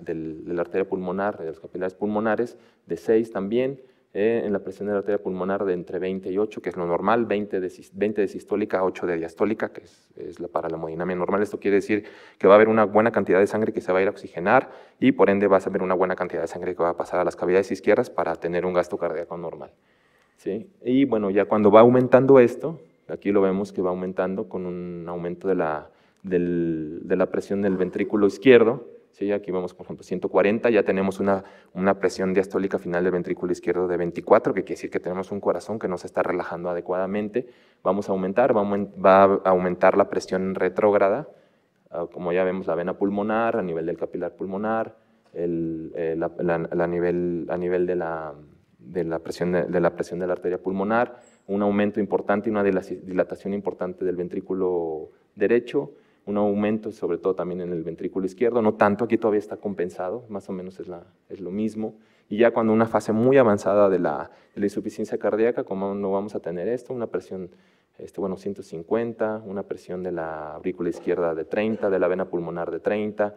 arteria pulmonar, de los capilares pulmonares, de 6 también, en la presión de la arteria pulmonar de entre 20 y 8, que es lo normal, 20 de sistólica, 8 de diastólica, que es para la hemodinamia normal. Esto quiere decir que va a haber una buena cantidad de sangre que se va a ir a oxigenar y por ende va a haber una buena cantidad de sangre que va a pasar a las cavidades izquierdas para tener un gasto cardíaco normal, ¿sí? Y bueno, ya cuando va aumentando esto, aquí lo vemos que va aumentando con un aumento de la presión del ventrículo izquierdo, ¿sí? Aquí vemos, por ejemplo, 140, ya tenemos una presión diastólica final del ventrículo izquierdo de 24, que quiere decir que tenemos un corazón que no se está relajando adecuadamente. Vamos a aumentar, va a aumentar la presión retrógrada, como ya vemos la vena pulmonar, a nivel del capilar pulmonar, a nivel la presión de la arteria pulmonar, un aumento importante y una dilatación importante del ventrículo derecho, un aumento sobre todo también en el ventrículo izquierdo, no tanto, aquí todavía está compensado, más o menos es lo mismo. Y ya cuando una fase muy avanzada de la insuficiencia cardíaca, como no vamos a tener esto, una presión 150, una presión de la aurícula izquierda de 30, de la vena pulmonar de 30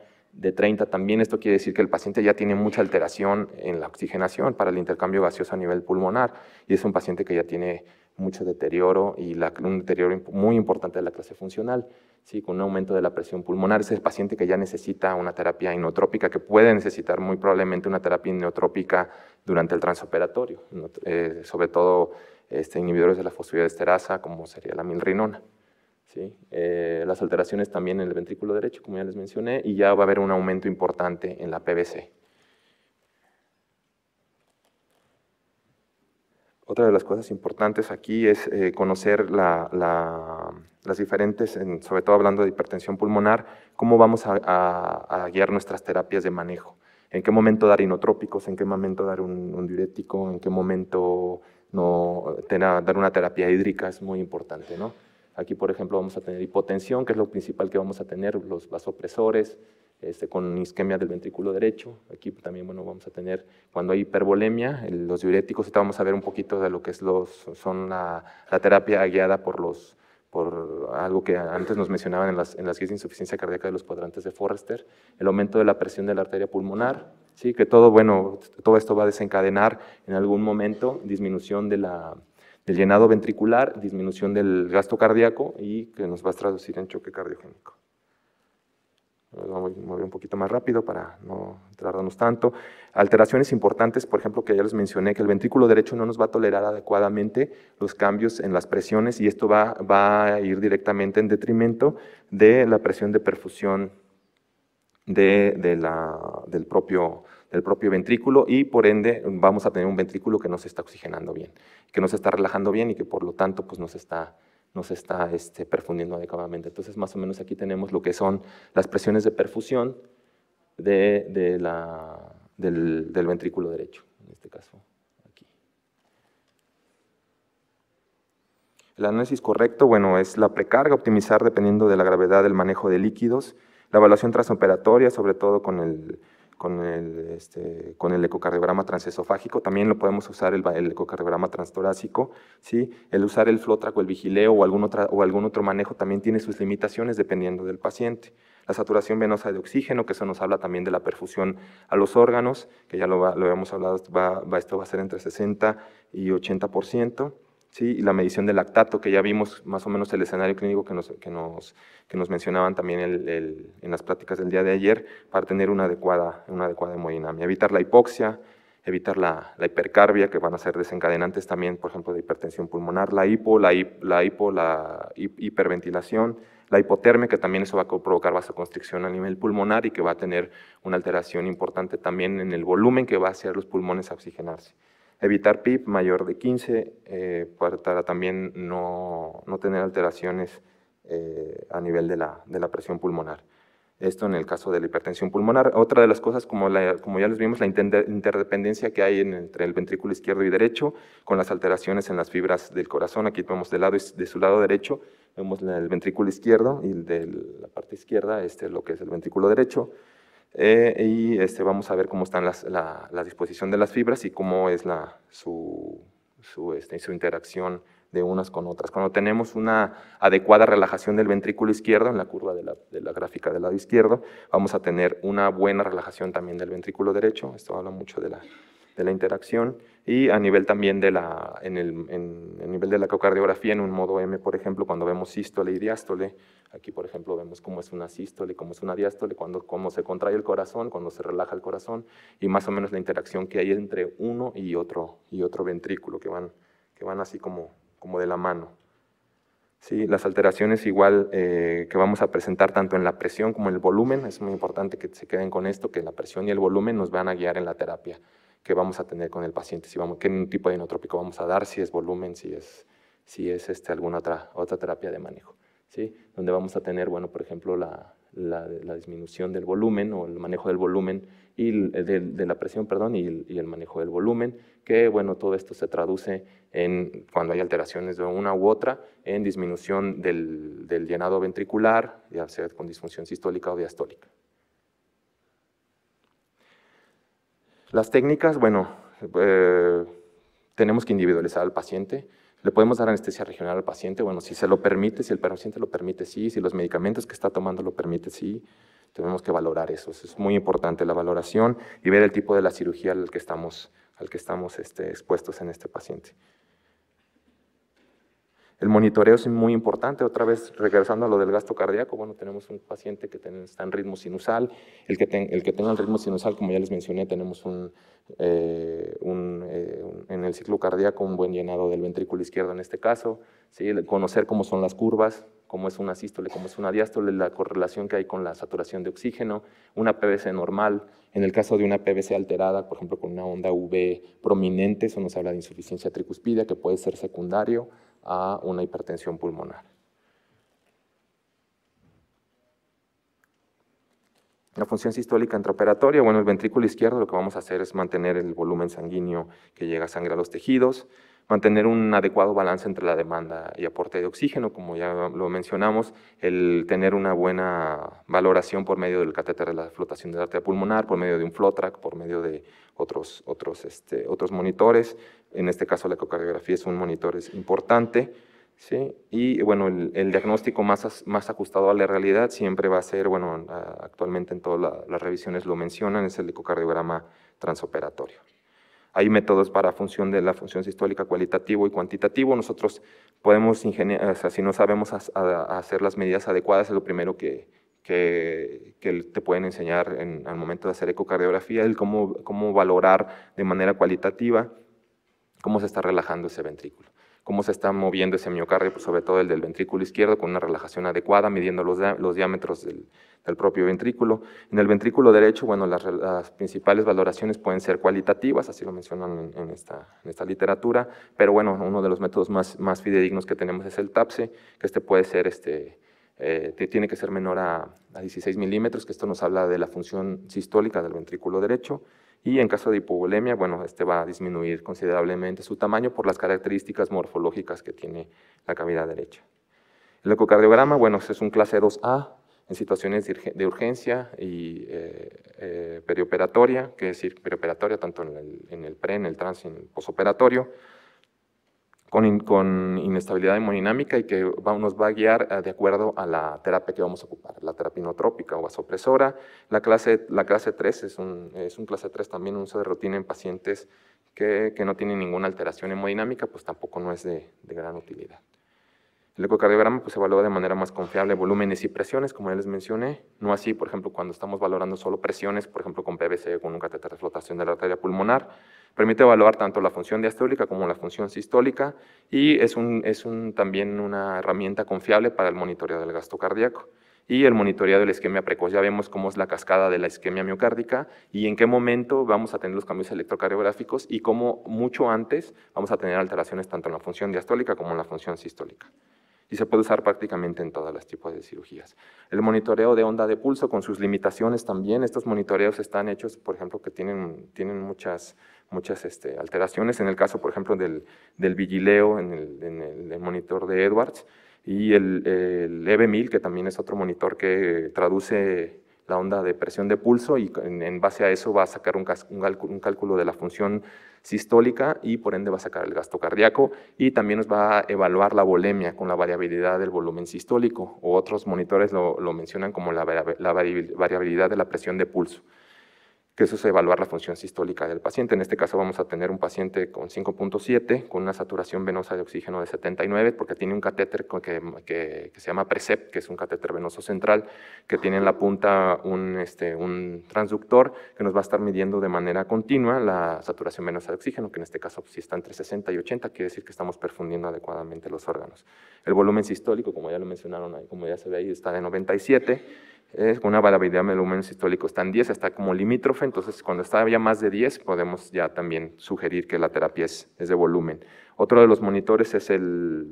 también. Esto quiere decir que el paciente ya tiene mucha alteración en la oxigenación para el intercambio gaseoso a nivel pulmonar y es un paciente que ya tiene mucho deterioro y un deterioro muy importante de la clase funcional, ¿sí? Con un aumento de la presión pulmonar. Es el paciente que ya necesita una terapia inotrópica, que puede necesitar muy probablemente una terapia inotrópica durante el transoperatorio, sobre todo inhibidores de la fosfodiesterasa, como sería la milrinona. ¿Sí? Las alteraciones también en el ventrículo derecho, como ya les mencioné, y ya va a haber un aumento importante en la PVC. Otra de las cosas importantes aquí es conocer las diferentes, sobre todo hablando de hipertensión pulmonar, cómo vamos a guiar nuestras terapias de manejo. En qué momento dar inotrópicos, en qué momento dar un diurético, en qué momento dar una terapia hídrica, es muy importante, ¿no? Aquí, por ejemplo, vamos a tener hipotensión, que es lo principal que vamos a tener, los vasopresores, con isquemia del ventrículo derecho. Aquí también, bueno, vamos a tener, cuando hay hipervolemia, los diuréticos. Ahorita vamos a ver un poquito de lo que es son la terapia guiada por algo que antes nos mencionaban en las guías de insuficiencia cardíaca de los cuadrantes de Forrester, el aumento de la presión de la arteria pulmonar, ¿sí? Que todo esto va a desencadenar en algún momento disminución del llenado ventricular, disminución del gasto cardíaco y que nos va a traducir en choque cardiogénico. Vamos a mover un poquito más rápido para no tardarnos tanto. Alteraciones importantes, por ejemplo, que ya les mencioné, que el ventrículo derecho no nos va a tolerar adecuadamente los cambios en las presiones y esto va a ir directamente en detrimento de la presión de perfusión del propio ventrículo y por ende vamos a tener un ventrículo que no se está oxigenando bien, que no se está relajando bien y que por lo tanto pues, no se está perfundiendo adecuadamente. Entonces, más o menos aquí tenemos lo que son las presiones de perfusión del ventrículo derecho, en este caso aquí. El análisis correcto, bueno, es la precarga, optimizar dependiendo de la gravedad del manejo de líquidos, la evaluación transoperatoria, sobre todo con el ecocardiograma transesofágico, también lo podemos usar el ecocardiograma transtorácico, ¿sí? El usar el FLOTRAC o el Vigileo o algún otro manejo también tiene sus limitaciones dependiendo del paciente. La saturación venosa de oxígeno, que eso nos habla también de la perfusión a los órganos, que ya lo habíamos hablado, esto va a ser entre 60 y 80%. ¿Sí? Y la medición del lactato, que ya vimos más o menos el escenario clínico que nos mencionaban también en las pláticas del día de ayer, para tener una adecuada hemodinamia. Evitar la hipoxia, evitar la hipercarbia, que van a ser desencadenantes también, por ejemplo, de hipertensión pulmonar, la hiperventilación, la hipotermia, que también eso va a provocar vasoconstricción a nivel pulmonar y que va a tener una alteración importante también en el volumen que va a hacer los pulmones a oxigenarse. Evitar PIB mayor de 15 para también no tener alteraciones a nivel de la presión pulmonar. Esto en el caso de la hipertensión pulmonar. Otra de las cosas, como ya les vimos, la interdependencia que hay entre el ventrículo izquierdo y derecho, con las alteraciones en las fibras del corazón. Aquí vemos de su lado derecho, vemos el ventrículo izquierdo y de la parte izquierda lo que es el ventrículo derecho. Vamos a ver cómo están la disposición de las fibras y cómo es su interacción de unas con otras. Cuando tenemos una adecuada relajación del ventrículo izquierdo, en la curva de la gráfica del lado izquierdo, vamos a tener una buena relajación también del ventrículo derecho. Esto habla mucho de la interacción. Y a nivel también en el nivel de la ecocardiografía, en un modo M, por ejemplo, cuando vemos sístole y diástole, aquí, por ejemplo, vemos cómo es una sístole, cómo es una diástole, cómo se contrae el corazón, cuando se relaja el corazón, y más o menos la interacción que hay entre uno y otro ventrículo, que van así como de la mano. Sí, las alteraciones igual que vamos a presentar tanto en la presión como en el volumen, es muy importante que se queden con esto, que la presión y el volumen nos van a guiar en la terapia que vamos a tener con el paciente, qué tipo de inotrópico vamos a dar, si es volumen, si es alguna otra terapia de manejo, ¿sí? Donde vamos a tener, bueno, por ejemplo, la la disminución del volumen o el manejo del volumen y de la presión, perdón, y el manejo del volumen, que bueno, todo esto se traduce en, cuando hay alteraciones de una u otra, en disminución del llenado ventricular, ya sea con disfunción sistólica o diastólica. Las técnicas, bueno, tenemos que individualizar al paciente. ¿Le podemos dar anestesia regional al paciente? Bueno, si se lo permite, si el paciente lo permite, sí. Si los medicamentos que está tomando lo permite, sí. Tenemos que valorar eso. Es muy importante la valoración y ver el tipo de la cirugía al que estamos expuestos en este paciente. El monitoreo es muy importante, otra vez regresando a lo del gasto cardíaco, bueno, tenemos un paciente que está en ritmo sinusal, el que tenga el ritmo sinusal, como ya les mencioné, tenemos en el ciclo cardíaco un buen llenado del ventrículo izquierdo en este caso, ¿sí? Conocer cómo son las curvas, cómo es una sístole, cómo es una diástole, la correlación que hay con la saturación de oxígeno, una PVC normal, en el caso de una PVC alterada, por ejemplo, con una onda UV prominente, eso nos habla de insuficiencia tricuspidia, que puede ser secundario a una hipertensión pulmonar. La función sistólica intraoperatoria, bueno, el ventrículo izquierdo lo que vamos a hacer es mantener el volumen sanguíneo que llega sangre a los tejidos, mantener un adecuado balance entre la demanda y aporte de oxígeno, como ya lo mencionamos, el tener una buena valoración por medio del catéter de la flotación de la arteria pulmonar, por medio de un FlowTrack, por medio de otros monitores. En este caso la ecocardiografía es un monitor importante, ¿sí? Y bueno, el diagnóstico más ajustado a la realidad siempre va a ser, bueno, actualmente en todas las revisiones lo mencionan, es el ecocardiograma transoperatorio. Hay métodos para la función sistólica cualitativo y cuantitativo. Nosotros podemos si no sabemos hacer las medidas adecuadas, es lo primero que te pueden enseñar al momento de hacer ecocardiografía, el cómo valorar de manera cualitativa cómo se está relajando ese ventrículo, cómo se está moviendo ese miocardio, pues sobre todo el del ventrículo izquierdo, con una relajación adecuada, midiendo los diámetros del propio ventrículo. En el ventrículo derecho, bueno, las principales valoraciones pueden ser cualitativas, así lo mencionan en esta literatura, pero bueno, uno de los métodos más fidedignos que tenemos es el TAPSE, que puede ser, tiene que ser menor a 16 milímetros, que esto nos habla de la función sistólica del ventrículo derecho, y en caso de hipovolemia, bueno, va a disminuir considerablemente su tamaño por las características morfológicas que tiene la cavidad derecha. El ecocardiograma, bueno, es un clase 2A en situaciones de urgencia y perioperatoria, que es decir, perioperatoria tanto en el pre, en el trans y en el posoperatorio, con inestabilidad hemodinámica y que nos va a guiar de acuerdo a la terapia que vamos a ocupar, la terapia inotrópica o vasopresora. La clase 3 es un clase 3 también, un uso de rutina en pacientes que no tienen ninguna alteración hemodinámica, pues tampoco no es de gran utilidad. El ecocardiograma pues, se evalúa de manera más confiable volúmenes y presiones, como ya les mencioné, no así, por ejemplo, cuando estamos valorando solo presiones, por ejemplo, con PVC o con un catéter de flotación de la arteria pulmonar. Permite evaluar tanto la función diastólica como la función sistólica y es también una herramienta confiable para el monitoreo del gasto cardíaco. Y el monitoreo de la isquemia precoz, ya vemos cómo es la cascada de la isquemia miocárdica y en qué momento vamos a tener los cambios electrocardiográficos y cómo mucho antes vamos a tener alteraciones tanto en la función diastólica como en la función sistólica. Y se puede usar prácticamente en todos los tipos de cirugías. El monitoreo de onda de pulso con sus limitaciones también. Estos monitoreos están hechos, por ejemplo, que tienen muchas alteraciones. En el caso, por ejemplo, del vigileo en el monitor de Edwards y el EB1000, que también es otro monitor que traduce la onda de presión de pulso y en base a eso va a sacar un cálculo de la función sistólica y por ende va a sacar el gasto cardíaco y también nos va a evaluar la volemia con la variabilidad del volumen sistólico o otros monitores lo mencionan como la variabilidad de la presión de pulso, que eso es evaluar la función sistólica del paciente. En este caso vamos a tener un paciente con 5.7, con una saturación venosa de oxígeno de 79, porque tiene un catéter que se llama Precept, que es un catéter venoso central, que tiene en la punta un transductor que nos va a estar midiendo de manera continua la saturación venosa de oxígeno, que en este caso si está entre 60 y 80, quiere decir que estamos perfundiendo adecuadamente los órganos. El volumen sistólico, como ya lo mencionaron ahí, como ya se ve ahí, está de 97, con una variabilidad del volumen sistólico está en 10, está como limítrofe, entonces cuando está ya más de 10 podemos ya también sugerir que la terapia es de volumen. Otro de los monitores es el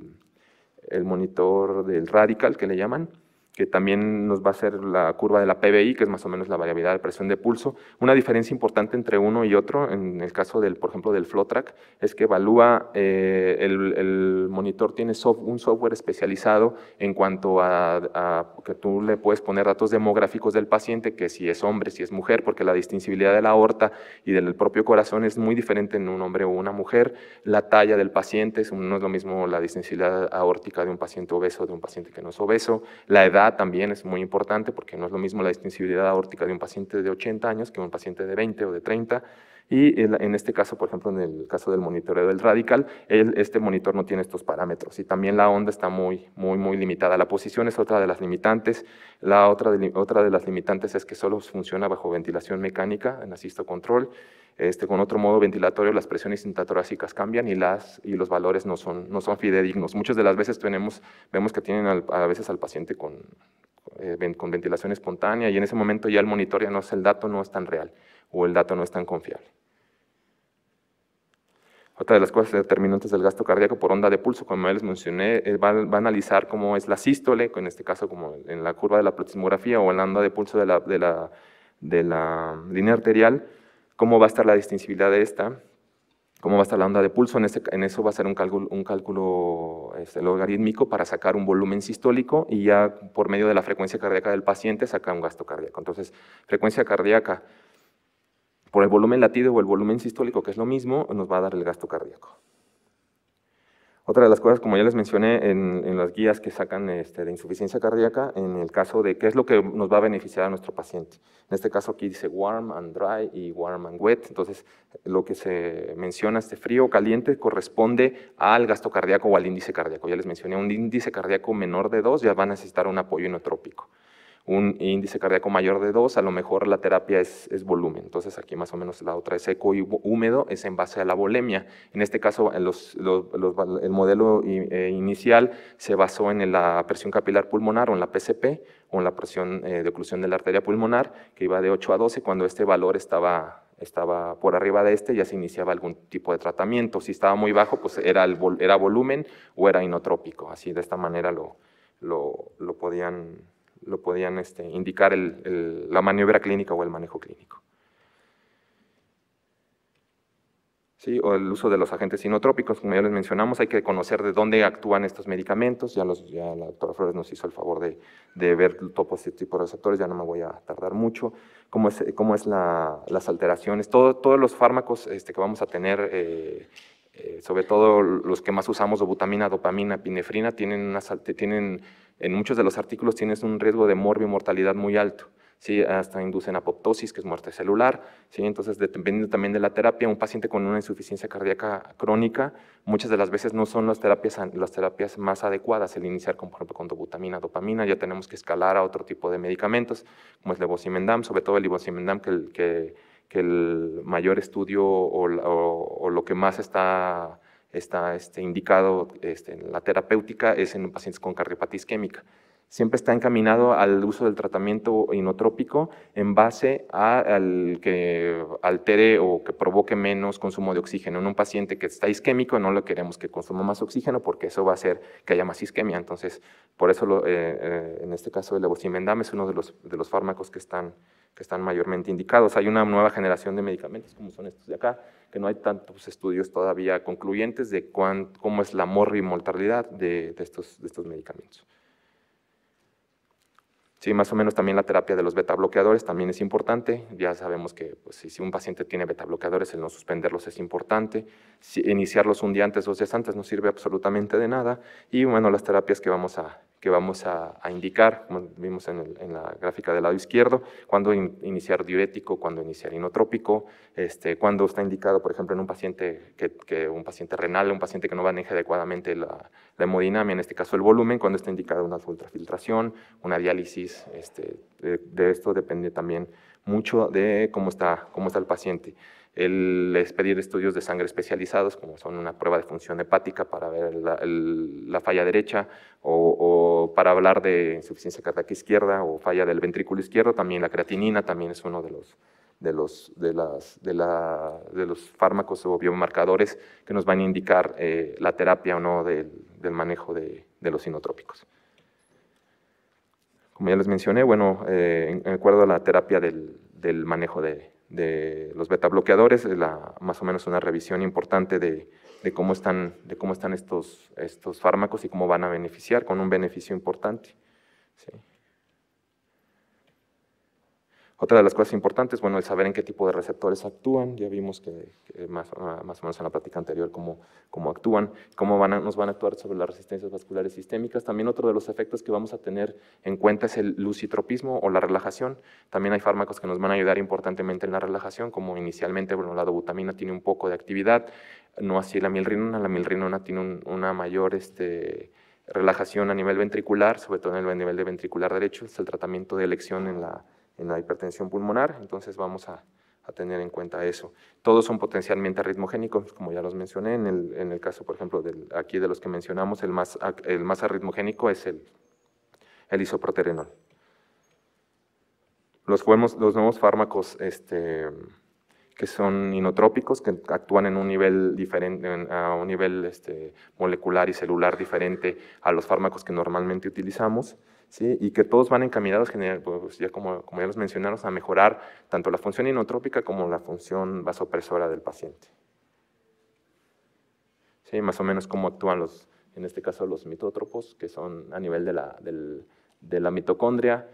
monitor del Radical, que le llaman, que también nos va a hacer la curva de la PVI, que es más o menos la variabilidad de presión de pulso. Una diferencia importante entre uno y otro, en el caso, por ejemplo, del FlowTrack, es que evalúa, el monitor tiene un software especializado en cuanto a que tú le puedes poner datos demográficos del paciente, que si es hombre, si es mujer, porque la distintibilidad de la aorta y del propio corazón es muy diferente en un hombre o una mujer. La talla del paciente, no es lo mismo la distintibilidad aórtica de un paciente obeso de un paciente que no es obeso. La edad también es muy importante porque no es lo mismo la distintibilidad aórtica de un paciente de 80 años que un paciente de 20 o de 30. Y en este caso, por ejemplo, en el caso del monitoreo del radical, este monitor no tiene estos parámetros y también la onda está muy limitada. La posición es otra de las limitantes. La otra de las limitantes es que solo funciona bajo ventilación mecánica en asisto control. Con otro modo ventilatorio las presiones intratorácicas cambian y los valores no son fidedignos. Muchas de las veces vemos que tienen a veces al paciente con ventilación espontánea y en ese momento ya el monitor el dato no es tan real o el dato no es tan confiable. Otra de las cosas determinantes del gasto cardíaco por onda de pulso, como ya les mencioné, va a analizar cómo es la sístole, en este caso como en la curva de la platismografía o en la onda de pulso de la línea arterial, cómo va a estar la distintibilidad de esta, cómo va a estar la onda de pulso. En eso va a ser un cálculo logarítmico para sacar un volumen sistólico y ya por medio de la frecuencia cardíaca del paciente saca un gasto cardíaco. Entonces, frecuencia cardíaca por el volumen latido o el volumen sistólico, que es lo mismo, nos va a dar el gasto cardíaco. Otra de las cosas, como ya les mencioné en las guías que sacan de insuficiencia cardíaca, en el caso de qué es lo que nos va a beneficiar a nuestro paciente. En este caso aquí dice warm and dry y warm and wet, entonces lo que se menciona, frío o caliente, corresponde al gasto cardíaco o al índice cardíaco. Ya les mencioné, un índice cardíaco menor de 2 ya va a necesitar un apoyo inotrópico. Un índice cardíaco mayor de 2, a lo mejor la terapia es volumen. Entonces aquí más o menos la otra es seco y húmedo, es en base a la volemia. En este caso el modelo inicial se basó en la presión capilar pulmonar o en la PCP o en la presión de oclusión de la arteria pulmonar, que iba de 8 a 12. Cuando este valor estaba por arriba de ya se iniciaba algún tipo de tratamiento. Si estaba muy bajo, pues era volumen o era inotrópico. Así de esta manera lo podían indicar la maniobra clínica o el manejo clínico. ¿Sí? O el uso de los agentes inotrópicos, como ya les mencionamos, hay que conocer de dónde actúan estos medicamentos. Ya la doctora Flores nos hizo el favor de ver todos este tipo de receptores, ya no me voy a tardar mucho. Cómo es las alteraciones, todos los fármacos que vamos a tener, sobre todo los que más usamos, dobutamina, dopamina, epinefrina, en muchos de los artículos tienes un riesgo de mortalidad muy alto. ¿Sí? Hasta inducen apoptosis, que es muerte celular. ¿Sí? Entonces, dependiendo también de la terapia, un paciente con una insuficiencia cardíaca crónica, muchas de las veces no son las terapias más adecuadas. El iniciar, por ejemplo, con dobutamina, dopamina, ya tenemos que escalar a otro tipo de medicamentos, como es levosimendan, sobre todo el levosimendan, que el mayor estudio o lo que más está indicado en la terapéutica es en pacientes con cardiopatía isquémica. Siempre está encaminado al uso del tratamiento inotrópico en base al que altere o que provoque menos consumo de oxígeno. En un paciente que está isquémico no le queremos que consuma más oxígeno porque eso va a hacer que haya más isquemia. Entonces, por eso en este caso el levosimendan es uno de los fármacos que están mayormente indicados. Hay una nueva generación de medicamentos, como son estos de acá, que no hay tantos estudios todavía concluyentes de cómo es la mortalidad de estos medicamentos. Sí, más o menos también la terapia de los beta bloqueadores también es importante. Ya sabemos que pues, si un paciente tiene beta bloqueadores, el no suspenderlos es importante. Iniciarlos un día antes, 2 días antes no sirve absolutamente de nada. Y bueno, las terapias que vamos a indicar, como vimos en la gráfica del lado izquierdo, cuándo iniciar diurético, cuándo iniciar inotrópico, cuándo está indicado, por ejemplo, en un paciente un paciente renal, un paciente que no maneja adecuadamente la hemodinamia, en este caso el volumen, cuándo está indicada una ultrafiltración, una diálisis. De esto depende también mucho de cómo está el paciente. Es pedir estudios de sangre especializados, como son una prueba de función hepática para ver la falla derecha, o para hablar de insuficiencia cardíaca izquierda o falla del ventrículo izquierdo, también la creatinina también es uno de los fármacos o biomarcadores que nos van a indicar la terapia o no del manejo de los inotrópicos. Como ya les mencioné, bueno, en acuerdo a la terapia del manejo de los beta bloqueadores, más o menos una revisión importante de cómo están estos fármacos y cómo van a beneficiar, con un beneficio importante. ¿Sí? Otra de las cosas importantes, bueno, es saber en qué tipo de receptores actúan. Ya vimos que más o menos en la práctica anterior cómo actúan, nos van a actuar sobre las resistencias vasculares sistémicas. También otro de los efectos que vamos a tener en cuenta es el lucitropismo o la relajación. También hay fármacos que nos van a ayudar importantemente en la relajación, como inicialmente, bueno, la dobutamina tiene un poco de actividad, no así la milrinona. La milrinona tiene una mayor relajación a nivel ventricular, sobre todo en el nivel de ventricular derecho. Es el tratamiento de elección en la hipertensión pulmonar, entonces vamos a tener en cuenta eso. Todos son potencialmente arritmogénicos, como ya los mencioné. En el caso, por ejemplo, aquí de los que mencionamos, el más arritmogénico es el isoproterenol. Los nuevos fármacos que son inotrópicos, que actúan en un nivel diferente, a un nivel molecular y celular diferente a los fármacos que normalmente utilizamos, ¿sí? Y que todos van encaminados, pues ya como ya los mencionamos, a mejorar tanto la función inotrópica como la función vasopresora del paciente. ¿Sí? Más o menos cómo actúan en este caso los mitótropos, que son a nivel de la mitocondria,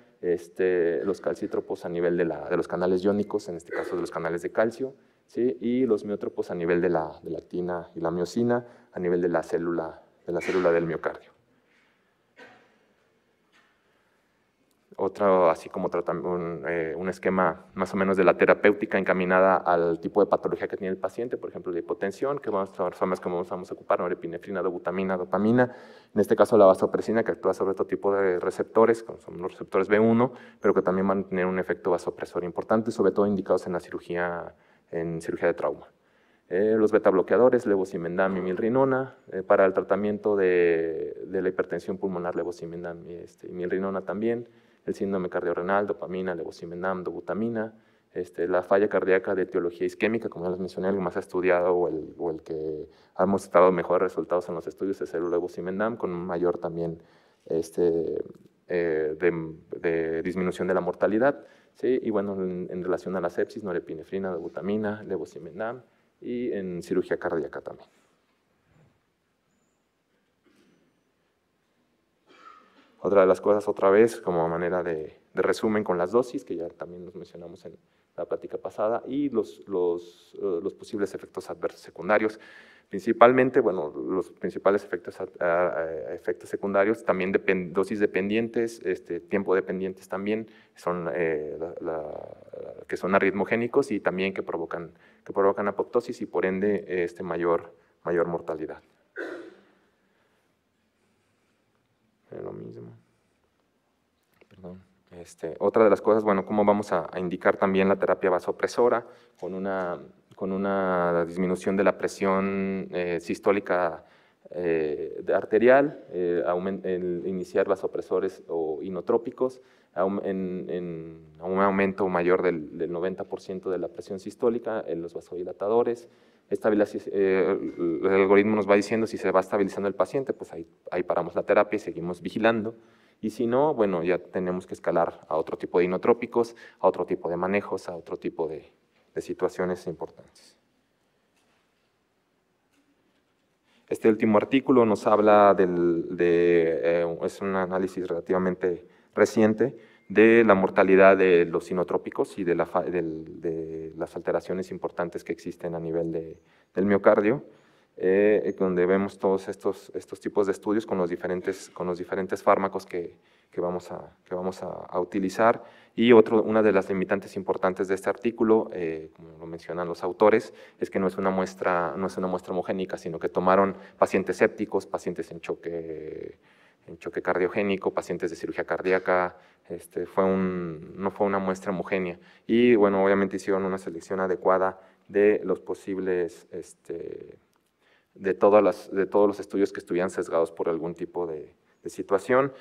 los calcítropos a nivel de los canales iónicos, en este caso de los canales de calcio, ¿sí? Y los miótropos a nivel de la actina y la miosina, a nivel de la célula del miocardio. Otro, así como un esquema más o menos de la terapéutica encaminada al tipo de patología que tiene el paciente, por ejemplo, la hipotensión, que vamos a ocupar, norepinefrina, dobutamina, dopamina, en este caso la vasopresina, que actúa sobre otro tipo de receptores, como son los receptores B1, pero que también van a tener un efecto vasopresor importante, sobre todo indicados en la cirugía de trauma. Los beta bloqueadores, levosimendan y milrinona, para el tratamiento de la hipertensión pulmonar, levosimendan y milrinona también, el síndrome cardiorrenal, dopamina, levosimendan, dobutamina, la falla cardíaca de etiología isquémica, como ya les mencioné, el más estudiado o el que ha mostrado mejores resultados en los estudios es el levosimendan, con un mayor también de disminución de la mortalidad, ¿sí? Y bueno, en relación a la sepsis, norepinefrina, dobutamina, levosimendan, y en cirugía cardíaca también. Otra de las cosas, otra vez, como manera de resumen con las dosis, que ya también nos mencionamos en la plática pasada, y los posibles efectos adversos secundarios. Principalmente, bueno, los principales efectos secundarios, también dosis dependientes, tiempo dependientes también, que son arritmogénicos y también que provocan apoptosis y por ende mayor mortalidad. Lo mismo. Perdón. Otra de las cosas, bueno, cómo vamos a indicar también la terapia vasopresora con una disminución de la presión sistólica arterial, iniciar vasopresores o inotrópicos, en un aumento mayor del 90% de la presión sistólica en los vasodilatadores. El algoritmo nos va diciendo si se va estabilizando el paciente, pues ahí paramos la terapia y seguimos vigilando. Y si no, bueno, ya tenemos que escalar a otro tipo de inotrópicos, a otro tipo de manejos, a otro tipo de situaciones importantes. Este último artículo nos habla es un análisis relativamente reciente de la mortalidad de los inotrópicos y de las alteraciones importantes que existen a nivel del miocardio, donde vemos todos estos tipos de estudios con los diferentes fármacos que vamos a utilizar. Y una de las limitantes importantes de este artículo, como lo mencionan los autores, es que no es una muestra homogénica, sino que tomaron pacientes sépticos, pacientes en choque cardiogénico, pacientes de cirugía cardíaca, no fue una muestra homogénea. Y bueno, obviamente hicieron una selección adecuada de los posibles, de todos los estudios que estuvieran sesgados por algún tipo de situación.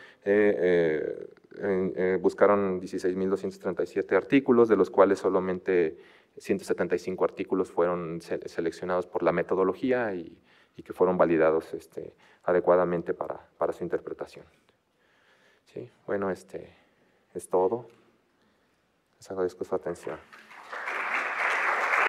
Buscaron 16.237 artículos, de los cuales solamente 175 artículos fueron seleccionados por la metodología y que fueron validados adecuadamente para su interpretación. ¿Sí? Bueno, es todo. Les agradezco su atención.